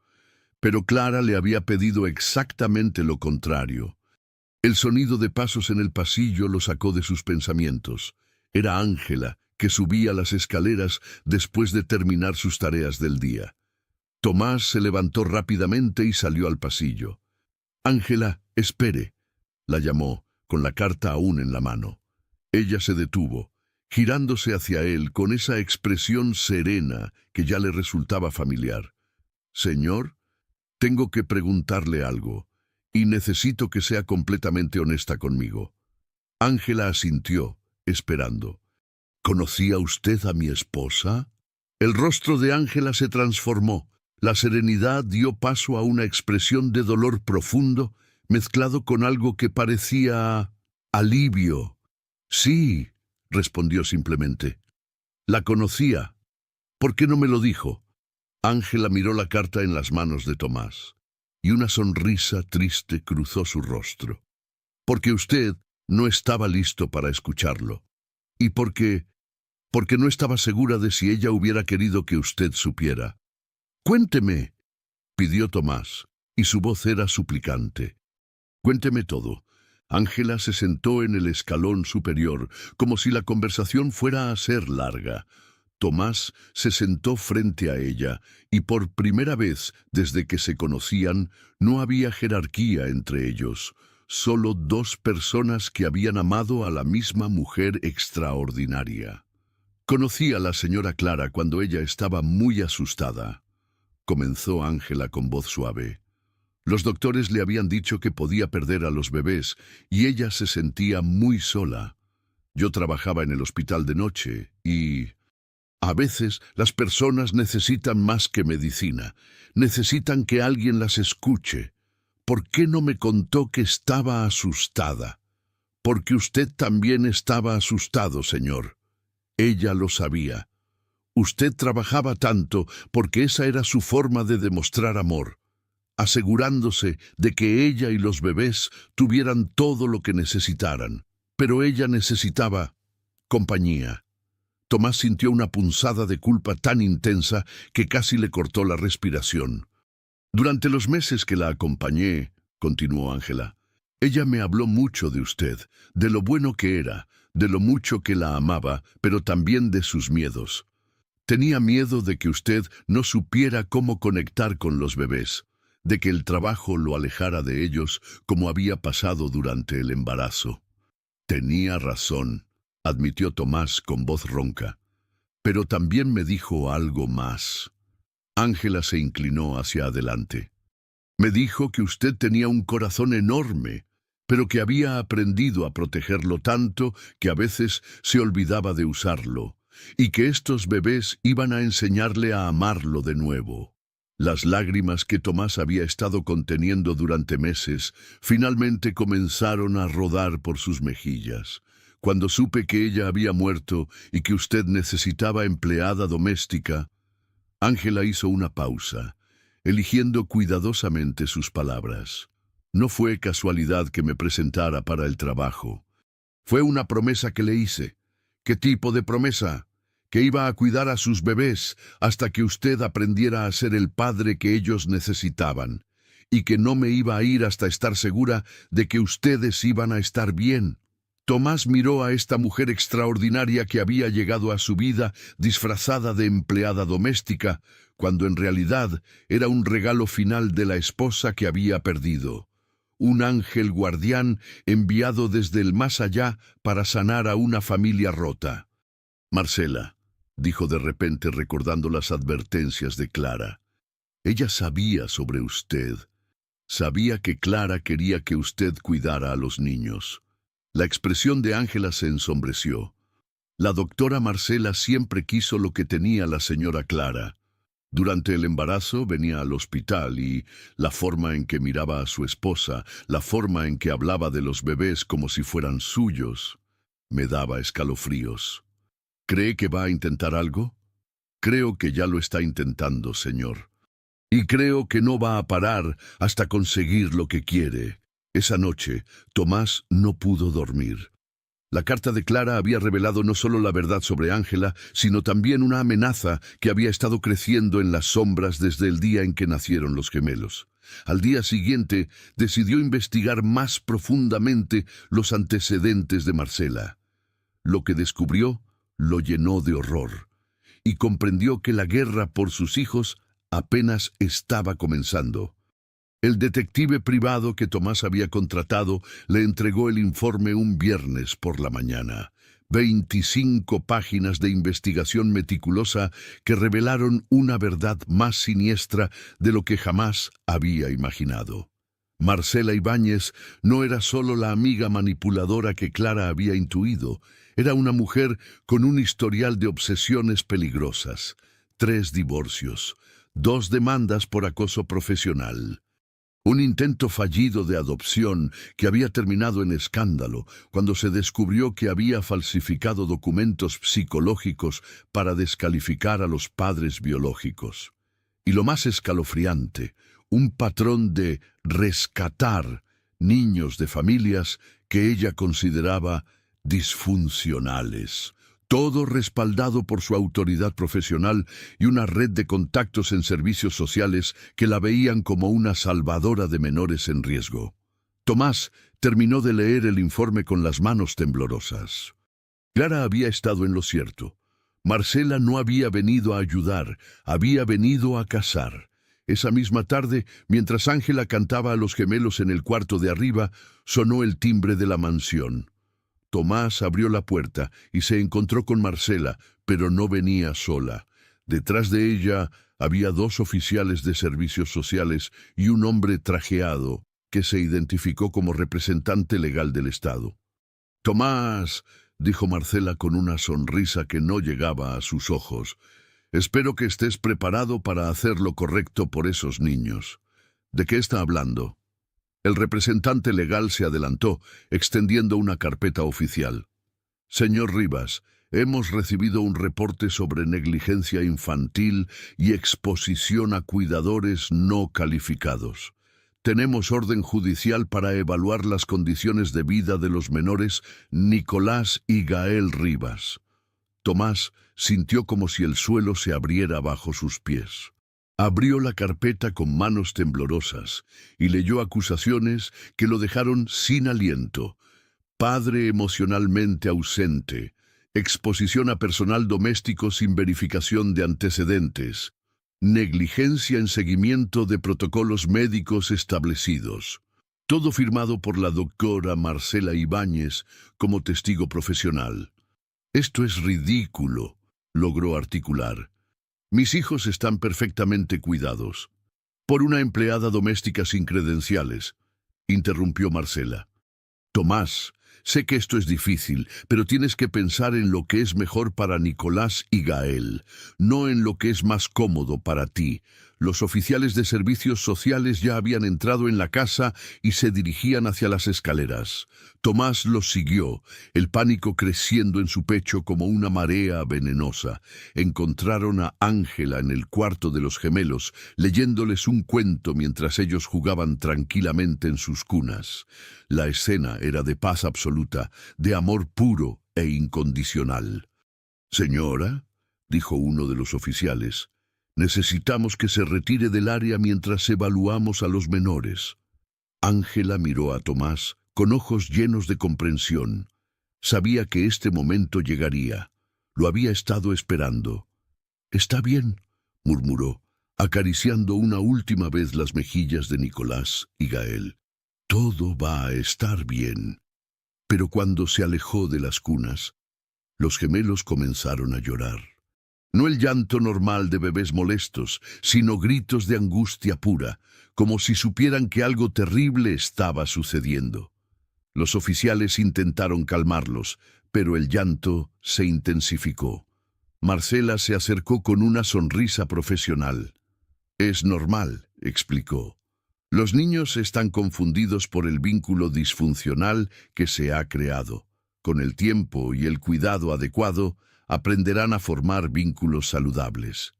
pero Clara le había pedido exactamente lo contrario. El sonido de pasos en el pasillo lo sacó de sus pensamientos. Era Ángela, que subía las escaleras después de terminar sus tareas del día. Tomás se levantó rápidamente y salió al pasillo. «Ángela, espere», la llamó, con la carta aún en la mano. Ella se detuvo, girándose hacia él con esa expresión serena que ya le resultaba familiar. «Señor, tengo que preguntarle algo, y necesito que sea completamente honesta conmigo». Ángela asintió, esperando. «¿Conocía usted a mi esposa?» El rostro de Ángela se transformó. La serenidad dio paso a una expresión de dolor profundo, mezclado con algo que parecía alivio. «Sí», respondió simplemente. «La conocía. ¿Por qué no me lo dijo?» Ángela miró la carta en las manos de Tomás, y una sonrisa triste cruzó su rostro. «Porque usted no estaba listo para escucharlo. Y porque no estaba segura de si ella hubiera querido que usted supiera». «Cuénteme», pidió Tomás, y su voz era suplicante. «Cuénteme todo». Ángela se sentó en el escalón superior, como si la conversación fuera a ser larga. Tomás se sentó frente a ella, y por primera vez desde que se conocían, no había jerarquía entre ellos, solo dos personas que habían amado a la misma mujer extraordinaria. «Conocí a la señora Clara cuando ella estaba muy asustada», comenzó Ángela con voz suave. «Los doctores le habían dicho que podía perder a los bebés, y ella se sentía muy sola. Yo trabajaba en el hospital de noche, y a veces las personas necesitan más que medicina, necesitan que alguien las escuche. ¿Por qué no me contó que estaba asustada?» «Porque usted también estaba asustado, señor. Ella lo sabía. Usted trabajaba tanto porque esa era su forma de demostrar amor, asegurándose de que ella y los bebés tuvieran todo lo que necesitaran. Pero ella necesitaba compañía». Tomás sintió una punzada de culpa tan intensa que casi le cortó la respiración. «Durante los meses que la acompañé», continuó Ángela, «ella me habló mucho de usted, de lo bueno que era, de lo mucho que la amaba, pero también de sus miedos. Tenía miedo de que usted no supiera cómo conectar con los bebés, de que el trabajo lo alejara de ellos como había pasado durante el embarazo». «Tenía razón», admitió Tomás con voz ronca. «Pero también me dijo algo más». Ángela se inclinó hacia adelante. «Me dijo que usted tenía un corazón enorme, pero que había aprendido a protegerlo tanto que a veces se olvidaba de usarlo, y que estos bebés iban a enseñarle a amarlo de nuevo». Las lágrimas que Tomás había estado conteniendo durante meses finalmente comenzaron a rodar por sus mejillas. «Cuando supe que ella había muerto y que usted necesitaba empleada doméstica». Ángela hizo una pausa, eligiendo cuidadosamente sus palabras. «No fue casualidad que me presentara para el trabajo. Fue una promesa que le hice». «¿Qué tipo de promesa?» «Que iba a cuidar a sus bebés hasta que usted aprendiera a ser el padre que ellos necesitaban, y que no me iba a ir hasta estar segura de que ustedes iban a estar bien». Tomás miró a esta mujer extraordinaria que había llegado a su vida disfrazada de empleada doméstica, cuando en realidad era un regalo final de la esposa que había perdido. Un ángel guardián enviado desde el más allá para sanar a una familia rota. «Marcela», dijo de repente recordando las advertencias de Clara. «Ella sabía sobre usted. Sabía que Clara quería que usted cuidara a los niños». La expresión de Ángela se ensombreció. La doctora Marcela siempre quiso lo que tenía la señora Clara. Durante el embarazo venía al hospital y la forma en que miraba a su esposa, la forma en que hablaba de los bebés como si fueran suyos, me daba escalofríos. «¿Cree que va a intentar algo?» «Creo que ya lo está intentando, señor. Y creo que no va a parar hasta conseguir lo que quiere». Esa noche, Tomás no pudo dormir. La carta de Clara había revelado no solo la verdad sobre Ángela, sino también una amenaza que había estado creciendo en las sombras desde el día en que nacieron los gemelos. Al día siguiente, decidió investigar más profundamente los antecedentes de Marcela. Lo que descubrió lo llenó de horror, y comprendió que la guerra por sus hijos apenas estaba comenzando. El detective privado que Tomás había contratado le entregó el informe un viernes por la mañana. 25 páginas de investigación meticulosa que revelaron una verdad más siniestra de lo que jamás había imaginado. Marcela Ibáñez no era solo la amiga manipuladora que Clara había intuido, era una mujer con un historial de obsesiones peligrosas, 3 divorcios, 2 demandas por acoso profesional. Un intento fallido de adopción que había terminado en escándalo cuando se descubrió que había falsificado documentos psicológicos para descalificar a los padres biológicos. Y lo más escalofriante, un patrón de rescatar niños de familias que ella consideraba disfuncionales. Todo respaldado por su autoridad profesional y una red de contactos en servicios sociales que la veían como una salvadora de menores en riesgo. Tomás terminó de leer el informe con las manos temblorosas. Clara había estado en lo cierto. Marcela no había venido a ayudar, había venido a cazar. Esa misma tarde, mientras Ángela cantaba a los gemelos en el cuarto de arriba, sonó el timbre de la mansión. Tomás abrió la puerta y se encontró con Marcela, pero no venía sola. Detrás de ella había 2 oficiales de servicios sociales y un hombre trajeado que se identificó como representante legal del Estado. «Tomás», dijo Marcela con una sonrisa que no llegaba a sus ojos, «espero que estés preparado para hacer lo correcto por esos niños». «¿De qué está hablando?» El representante legal se adelantó, extendiendo una carpeta oficial. «Señor Rivas, hemos recibido un reporte sobre negligencia infantil y exposición a cuidadores no calificados. Tenemos orden judicial para evaluar las condiciones de vida de los menores Nicolás y Gael Rivas». Tomás sintió como si el suelo se abriera bajo sus pies. Abrió la carpeta con manos temblorosas y leyó acusaciones que lo dejaron sin aliento. Padre emocionalmente ausente, exposición a personal doméstico sin verificación de antecedentes, negligencia en seguimiento de protocolos médicos establecidos. Todo firmado por la doctora Marcela Ibáñez como testigo profesional. «Esto es ridículo», logró articular. «Mis hijos están perfectamente cuidados». «Por una empleada doméstica sin credenciales», interrumpió Marcela. «Tomás, sé que esto es difícil, pero tienes que pensar en lo que es mejor para Nicolás y Gael, no en lo que es más cómodo para ti». Los oficiales de servicios sociales ya habían entrado en la casa y se dirigían hacia las escaleras. Tomás los siguió, el pánico creciendo en su pecho como una marea venenosa. Encontraron a Ángela en el cuarto de los gemelos, leyéndoles un cuento mientras ellos jugaban tranquilamente en sus cunas. La escena era de paz absoluta, de amor puro e incondicional. «Señora», dijo uno de los oficiales, «necesitamos que se retire del área mientras evaluamos a los menores». Ángela miró a Tomás con ojos llenos de comprensión. Sabía que este momento llegaría. Lo había estado esperando. «Está bien», murmuró, acariciando una última vez las mejillas de Nicolás y Gael. «Todo va a estar bien». Pero cuando se alejó de las cunas, los gemelos comenzaron a llorar. No el llanto normal de bebés molestos, sino gritos de angustia pura, como si supieran que algo terrible estaba sucediendo. Los oficiales intentaron calmarlos, pero el llanto se intensificó. Marcela se acercó con una sonrisa profesional. «Es normal», explicó. «Los niños están confundidos por el vínculo disfuncional que se ha creado. Con el tiempo y el cuidado adecuado, aprenderán a formar vínculos saludables».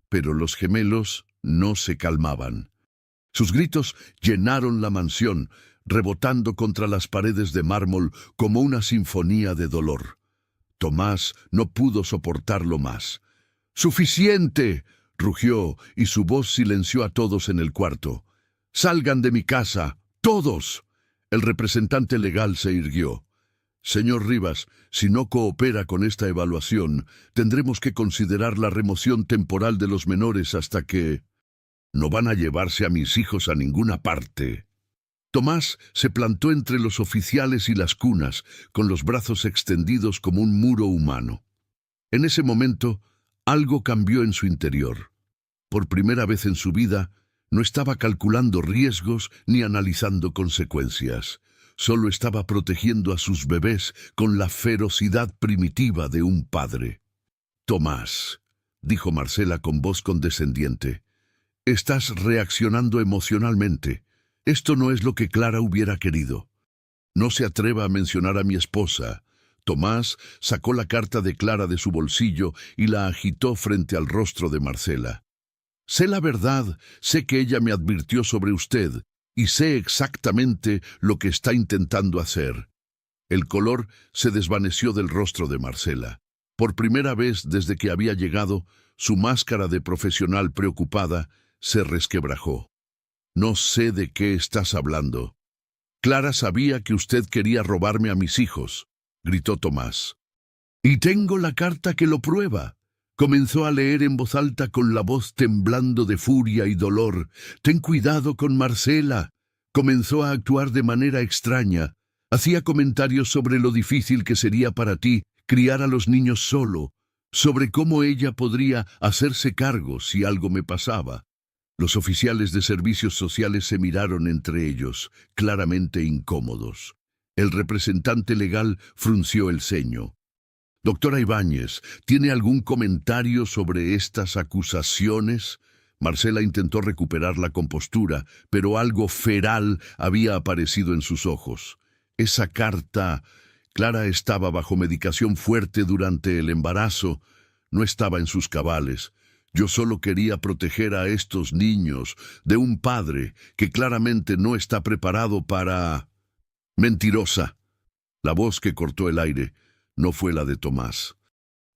Pero los gemelos no se calmaban. Sus gritos llenaron la mansión, rebotando contra las paredes de mármol como una sinfonía de dolor. Tomás no pudo soportarlo más. «¡Suficiente!», rugió, y su voz silenció a todos en el cuarto. «¡Salgan de mi casa! ¡Todos!». El representante legal se irguió. Señor Rivas, si no coopera con esta evaluación, tendremos que considerar la remoción temporal de los menores hasta que... No van a llevarse a mis hijos a ninguna parte. Tomás se plantó entre los oficiales y las cunas, con los brazos extendidos como un muro humano. En ese momento, algo cambió en su interior. Por primera vez en su vida, no estaba calculando riesgos ni analizando consecuencias. Solo estaba protegiendo a sus bebés con la ferocidad primitiva de un padre. «Tomás», dijo Marcela con voz condescendiente, «estás reaccionando emocionalmente. Esto no es lo que Clara hubiera querido. No se atreva a mencionar a mi esposa». Tomás sacó la carta de Clara de su bolsillo y la agitó frente al rostro de Marcela. «Sé la verdad, sé que ella me advirtió sobre usted, y sé exactamente lo que está intentando hacer». El color se desvaneció del rostro de Marcela. Por primera vez desde que había llegado, su máscara de profesional preocupada se resquebrajó. «No sé de qué estás hablando». «Clara sabía que usted quería robarme a mis hijos», gritó Tomás. «Y tengo la carta que lo prueba». Comenzó a leer en voz alta con la voz temblando de furia y dolor. «Ten cuidado con Marcela». Comenzó a actuar de manera extraña. Hacía comentarios sobre lo difícil que sería para ti criar a los niños solo, sobre cómo ella podría hacerse cargo si algo me pasaba. Los oficiales de servicios sociales se miraron entre ellos, claramente incómodos. El representante legal frunció el ceño. «Doctora Ibáñez, ¿tiene algún comentario sobre estas acusaciones?» Marcela intentó recuperar la compostura, pero algo feral había aparecido en sus ojos. Esa carta... Clara estaba bajo medicación fuerte durante el embarazo. No estaba en sus cabales. Yo solo quería proteger a estos niños de un padre que claramente no está preparado para... «Mentirosa». La voz que cortó el aire no fue la de Tomás.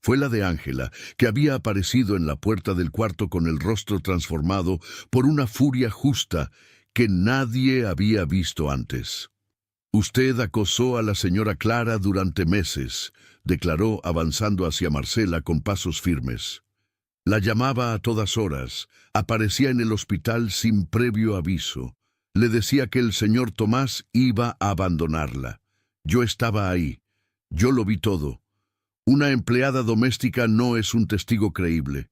Fue la de Ángela, que había aparecido en la puerta del cuarto con el rostro transformado por una furia justa que nadie había visto antes. «Usted acosó a la señora Clara durante meses», declaró avanzando hacia Marcela con pasos firmes. «La llamaba a todas horas, aparecía en el hospital sin previo aviso. Le decía que el señor Tomás iba a abandonarla. Yo estaba ahí. Yo lo vi todo. Una empleada doméstica no es un testigo creíble».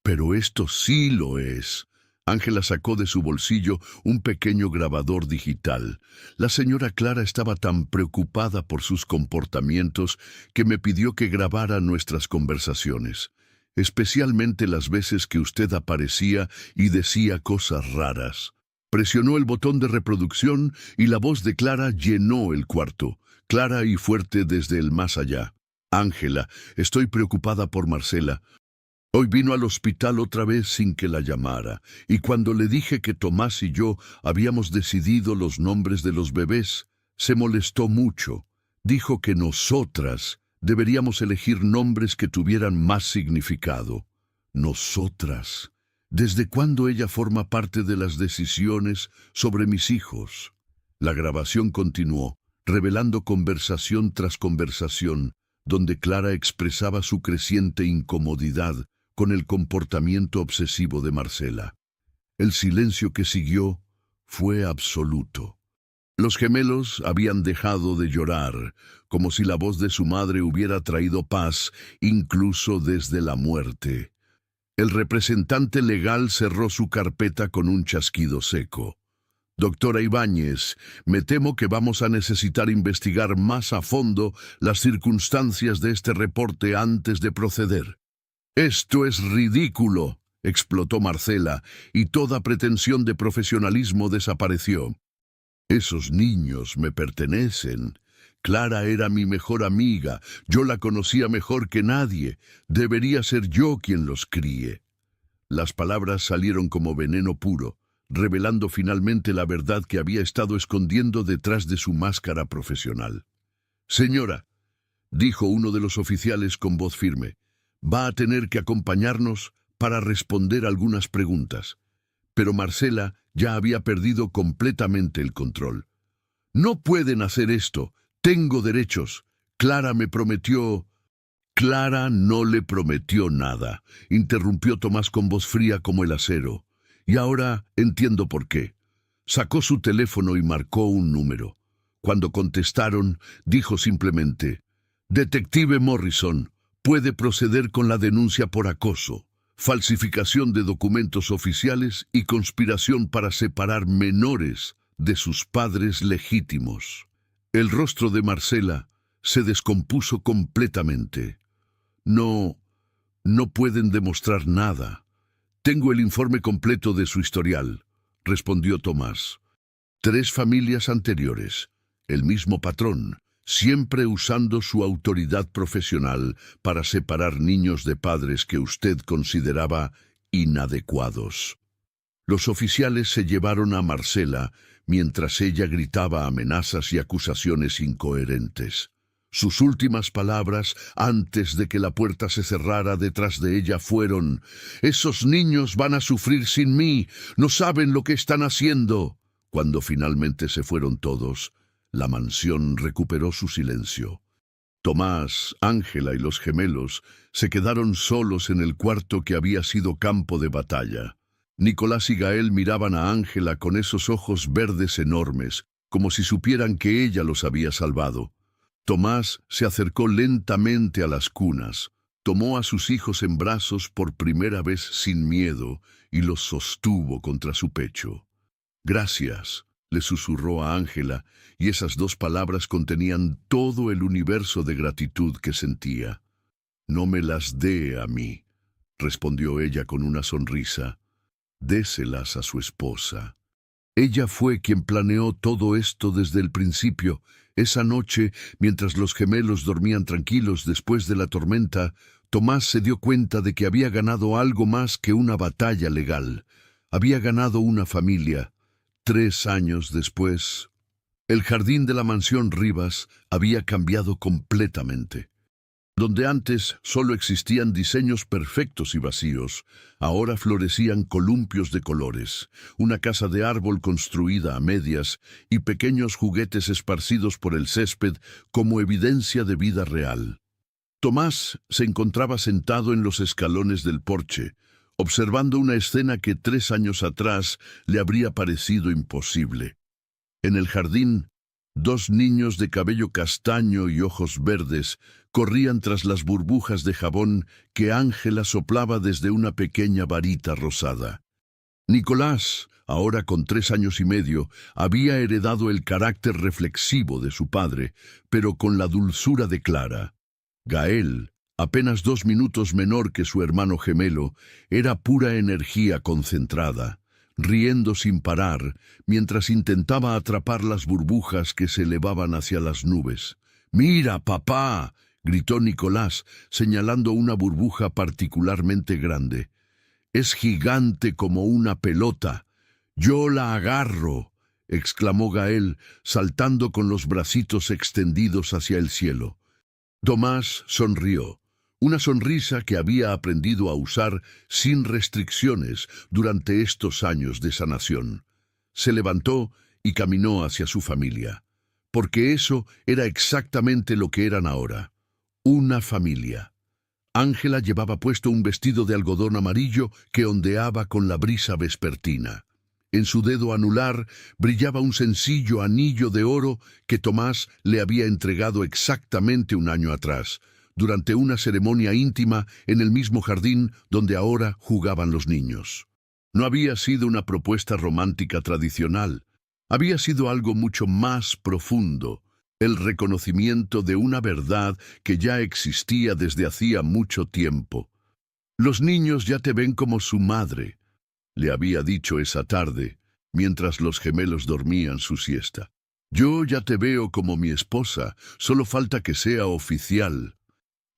«Pero esto sí lo es». Ángela sacó de su bolsillo un pequeño grabador digital. «La señora Clara estaba tan preocupada por sus comportamientos que me pidió que grabara nuestras conversaciones, especialmente las veces que usted aparecía y decía cosas raras». Presionó el botón de reproducción y la voz de Clara llenó el cuarto, clara y fuerte desde el más allá. «Ángela, estoy preocupada por Marcela. Hoy vino al hospital otra vez sin que la llamara, y cuando le dije que Tomás y yo habíamos decidido los nombres de los bebés, se molestó mucho. Dijo que nosotras deberíamos elegir nombres que tuvieran más significado». «Nosotras. ¿Desde cuándo ella forma parte de las decisiones sobre mis hijos?» La grabación continuó, revelando conversación tras conversación, donde Clara expresaba su creciente incomodidad con el comportamiento obsesivo de Marcela. El silencio que siguió fue absoluto. Los gemelos habían dejado de llorar, como si la voz de su madre hubiera traído paz, incluso desde la muerte. El representante legal cerró su carpeta con un chasquido seco. «Doctora Ibáñez, me temo que vamos a necesitar investigar más a fondo las circunstancias de este reporte antes de proceder». «Esto es ridículo», explotó Marcela, y toda pretensión de profesionalismo desapareció. «Esos niños me pertenecen. Clara era mi mejor amiga, yo la conocía mejor que nadie, debería ser yo quien los críe». Las palabras salieron como veneno puro, revelando finalmente la verdad que había estado escondiendo detrás de su máscara profesional. «Señora», dijo uno de los oficiales con voz firme, «va a tener que acompañarnos para responder algunas preguntas». Pero Marcela ya había perdido completamente el control. «No pueden hacer esto», Tengo derechos. Clara me prometió... Clara no le prometió nada, interrumpió Tomás con voz fría como el acero. Y ahora entiendo por qué. Sacó su teléfono y marcó un número. Cuando contestaron, dijo simplemente: «Detective Morrison, puede proceder con la denuncia por acoso, falsificación de documentos oficiales y conspiración para separar menores de sus padres legítimos». El rostro de Marcela se descompuso completamente. No pueden demostrar nada. Tengo el informe completo de su historial, respondió Tomás. 3 familias anteriores, el mismo patrón, siempre usando su autoridad profesional para separar niños de padres que usted consideraba inadecuados. Los oficiales se llevaron a Marcela mientras ella gritaba amenazas y acusaciones incoherentes. Sus últimas palabras, antes de que la puerta se cerrara detrás de ella, fueron: «Esos niños van a sufrir sin mí, no saben lo que están haciendo». Cuando finalmente se fueron todos, la mansión recuperó su silencio. Tomás, Ángela y los gemelos se quedaron solos en el cuarto que había sido campo de batalla. Nicolás y Gael miraban a Ángela con esos ojos verdes enormes, como si supieran que ella los había salvado. Tomás se acercó lentamente a las cunas, tomó a sus hijos en brazos por primera vez sin miedo y los sostuvo contra su pecho. «Gracias», le susurró a Ángela, y esas 2 palabras contenían todo el universo de gratitud que sentía. «No me las dé a mí», respondió ella con una sonrisa. «Déselas a su esposa». Ella fue quien planeó todo esto desde el principio. Esa noche, mientras los gemelos dormían tranquilos después de la tormenta, Tomás se dio cuenta de que había ganado algo más que una batalla legal. Había ganado una familia. 3 años después, el jardín de la mansión Rivas había cambiado completamente. Donde antes solo existían diseños perfectos y vacíos, ahora florecían columpios de colores, una casa de árbol construida a medias y pequeños juguetes esparcidos por el césped como evidencia de vida real. Tomás se encontraba sentado en los escalones del porche, observando una escena que 3 años atrás le habría parecido imposible. En el jardín, 2 niños de cabello castaño y ojos verdes corrían tras las burbujas de jabón que Ángela soplaba desde una pequeña varita rosada. Nicolás, ahora con 3 años y medio, había heredado el carácter reflexivo de su padre, pero con la dulzura de Clara. Gael, apenas 2 minutos menor que su hermano gemelo, era pura energía concentrada, riendo sin parar, mientras intentaba atrapar las burbujas que se elevaban hacia las nubes. «¡Mira, papá!», gritó Nicolás, señalando una burbuja particularmente grande. «Es gigante como una pelota. ¡Yo la agarro!», exclamó Gael, saltando con los bracitos extendidos hacia el cielo. Tomás sonrió, una sonrisa que había aprendido a usar sin restricciones durante estos años de sanación. Se levantó y caminó hacia su familia, porque eso era exactamente lo que eran ahora. Una familia. Ángela llevaba puesto un vestido de algodón amarillo que ondeaba con la brisa vespertina. En su dedo anular brillaba un sencillo anillo de oro que Tomás le había entregado exactamente 1 año atrás, durante una ceremonia íntima en el mismo jardín donde ahora jugaban los niños. No había sido una propuesta romántica tradicional, había sido algo mucho más profundo, el reconocimiento de una verdad que ya existía desde hacía mucho tiempo. «Los niños ya te ven como su madre», le había dicho esa tarde, mientras los gemelos dormían su siesta. «Yo ya te veo como mi esposa, solo falta que sea oficial».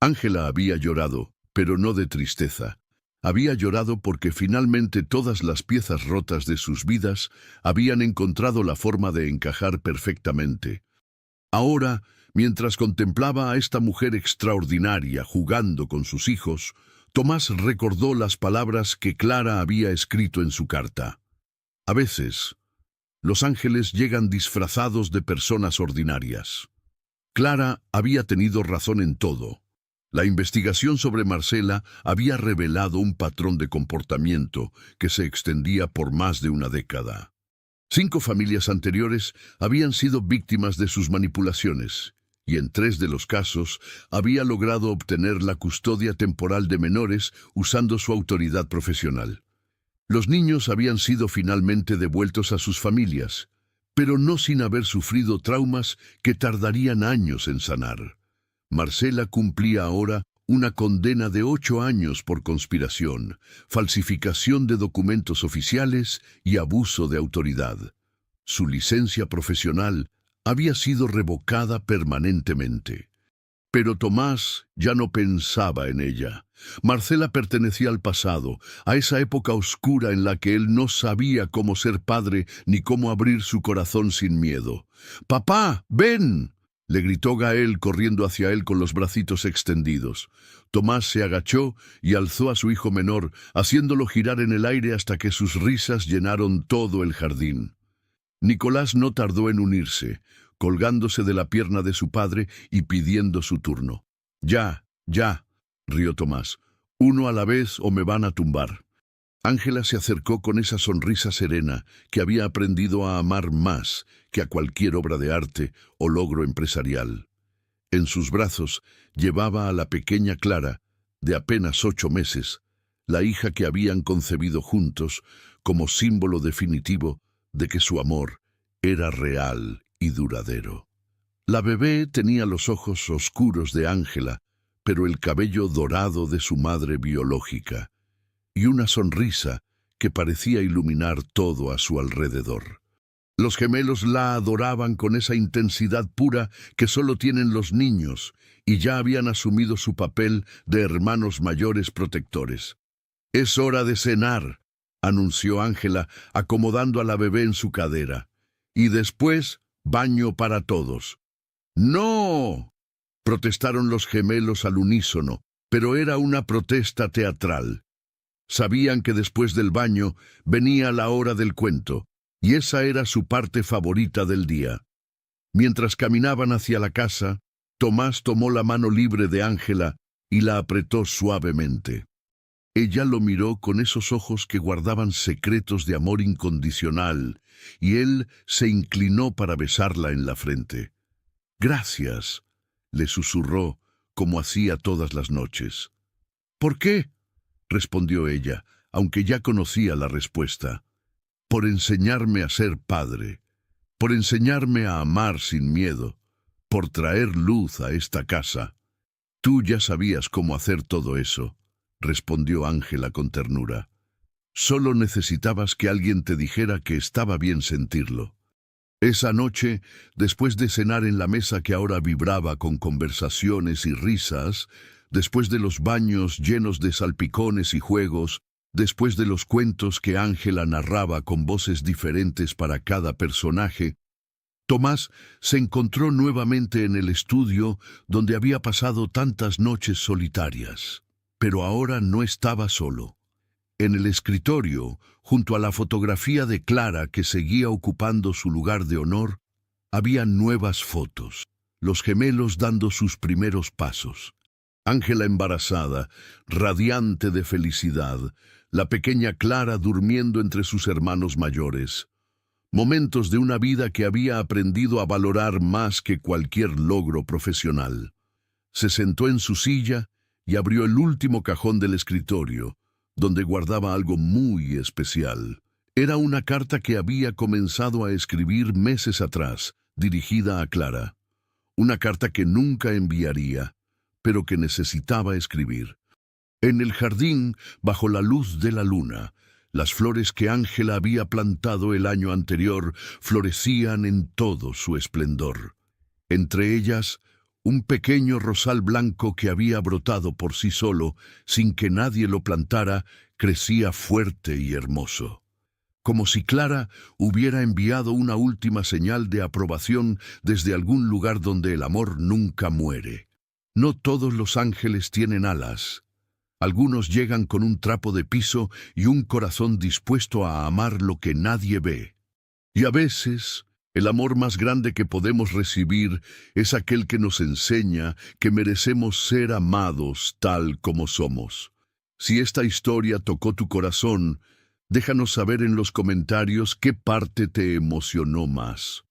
Ángela había llorado, pero no de tristeza. Había llorado porque finalmente todas las piezas rotas de sus vidas habían encontrado la forma de encajar perfectamente. Ahora, mientras contemplaba a esta mujer extraordinaria jugando con sus hijos, Tomás recordó las palabras que Clara había escrito en su carta. A veces, los ángeles llegan disfrazados de personas ordinarias. Clara había tenido razón en todo. La investigación sobre Marcela había revelado un patrón de comportamiento que se extendía por más de una década. 5 familias anteriores habían sido víctimas de sus manipulaciones, y en 3 de los casos había logrado obtener la custodia temporal de menores usando su autoridad profesional. Los niños habían sido finalmente devueltos a sus familias, pero no sin haber sufrido traumas que tardarían años en sanar. Marcela cumplía ahora una condena de 8 años por conspiración, falsificación de documentos oficiales y abuso de autoridad. Su licencia profesional había sido revocada permanentemente. Pero Tomás ya no pensaba en ella. Marcela pertenecía al pasado, a esa época oscura en la que él no sabía cómo ser padre ni cómo abrir su corazón sin miedo. «¡Papá, ven!», le gritó Gael corriendo hacia él con los bracitos extendidos. Tomás se agachó y alzó a su hijo menor, haciéndolo girar en el aire hasta que sus risas llenaron todo el jardín. Nicolás no tardó en unirse, colgándose de la pierna de su padre y pidiendo su turno. «Ya, ya», rió Tomás. «Uno a la vez o me van a tumbar». Ángela se acercó con esa sonrisa serena que había aprendido a amar más que a cualquier obra de arte o logro empresarial. En sus brazos llevaba a la pequeña Clara, de apenas 8 meses, la hija que habían concebido juntos como símbolo definitivo de que su amor era real y duradero. La bebé tenía los ojos oscuros de Ángela, pero el cabello dorado de su madre biológica, y una sonrisa que parecía iluminar todo a su alrededor. Los gemelos la adoraban con esa intensidad pura que solo tienen los niños, y ya habían asumido su papel de hermanos mayores protectores. «Es hora de cenar», anunció Ángela, acomodando a la bebé en su cadera. «Y después, baño para todos». «¡No!», protestaron los gemelos al unísono, pero era una protesta teatral. Sabían que después del baño venía la hora del cuento, y esa era su parte favorita del día. Mientras caminaban hacia la casa, Tomás tomó la mano libre de Ángela y la apretó suavemente. Ella lo miró con esos ojos que guardaban secretos de amor incondicional, y él se inclinó para besarla en la frente. «Gracias», le susurró, como hacía todas las noches. «¿Por qué?», respondió ella, aunque ya conocía la respuesta. «Por enseñarme a ser padre, por enseñarme a amar sin miedo, por traer luz a esta casa». «Tú ya sabías cómo hacer todo eso», respondió Ángela con ternura. «Solo necesitabas que alguien te dijera que estaba bien sentirlo». Esa noche, después de cenar en la mesa que ahora vibraba con conversaciones y risas, después de los baños llenos de salpicones y juegos, después de los cuentos que Ángela narraba con voces diferentes para cada personaje, Tomás se encontró nuevamente en el estudio donde había pasado tantas noches solitarias. Pero ahora no estaba solo. En el escritorio, junto a la fotografía de Clara que seguía ocupando su lugar de honor, había nuevas fotos, los gemelos dando sus primeros pasos. Ángela embarazada, radiante de felicidad, la pequeña Clara durmiendo entre sus hermanos mayores. Momentos de una vida que había aprendido a valorar más que cualquier logro profesional. Se sentó en su silla y abrió el último cajón del escritorio, donde guardaba algo muy especial. Era una carta que había comenzado a escribir meses atrás, dirigida a Clara. Una carta que nunca enviaría, pero que necesitaba escribir. En el jardín, bajo la luz de la luna, las flores que Ángela había plantado el año anterior florecían en todo su esplendor. Entre ellas, un pequeño rosal blanco que había brotado por sí solo, sin que nadie lo plantara, crecía fuerte y hermoso. Como si Clara hubiera enviado una última señal de aprobación desde algún lugar donde el amor nunca muere. No todos los ángeles tienen alas. Algunos llegan con un trapo de piso y un corazón dispuesto a amar lo que nadie ve. Y a veces, El amor más grande que podemos recibir es aquel que nos enseña que merecemos ser amados tal como somos. Si esta historia tocó tu corazón, déjanos saber en los comentarios qué parte te emocionó más.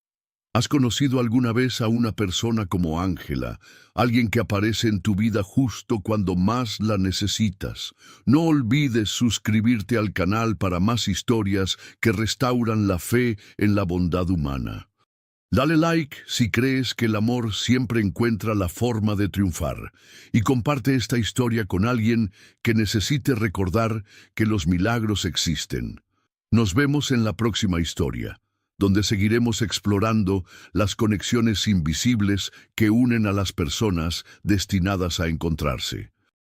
¿Has conocido alguna vez a una persona como Ángela, alguien que aparece en tu vida justo cuando más la necesitas? No olvides suscribirte al canal para más historias que restauran la fe en la bondad humana. Dale like si crees que el amor siempre encuentra la forma de triunfar y comparte esta historia con alguien que necesite recordar que los milagros existen. Nos vemos en la próxima historia, donde seguiremos explorando las conexiones invisibles que unen a las personas destinadas a encontrarse.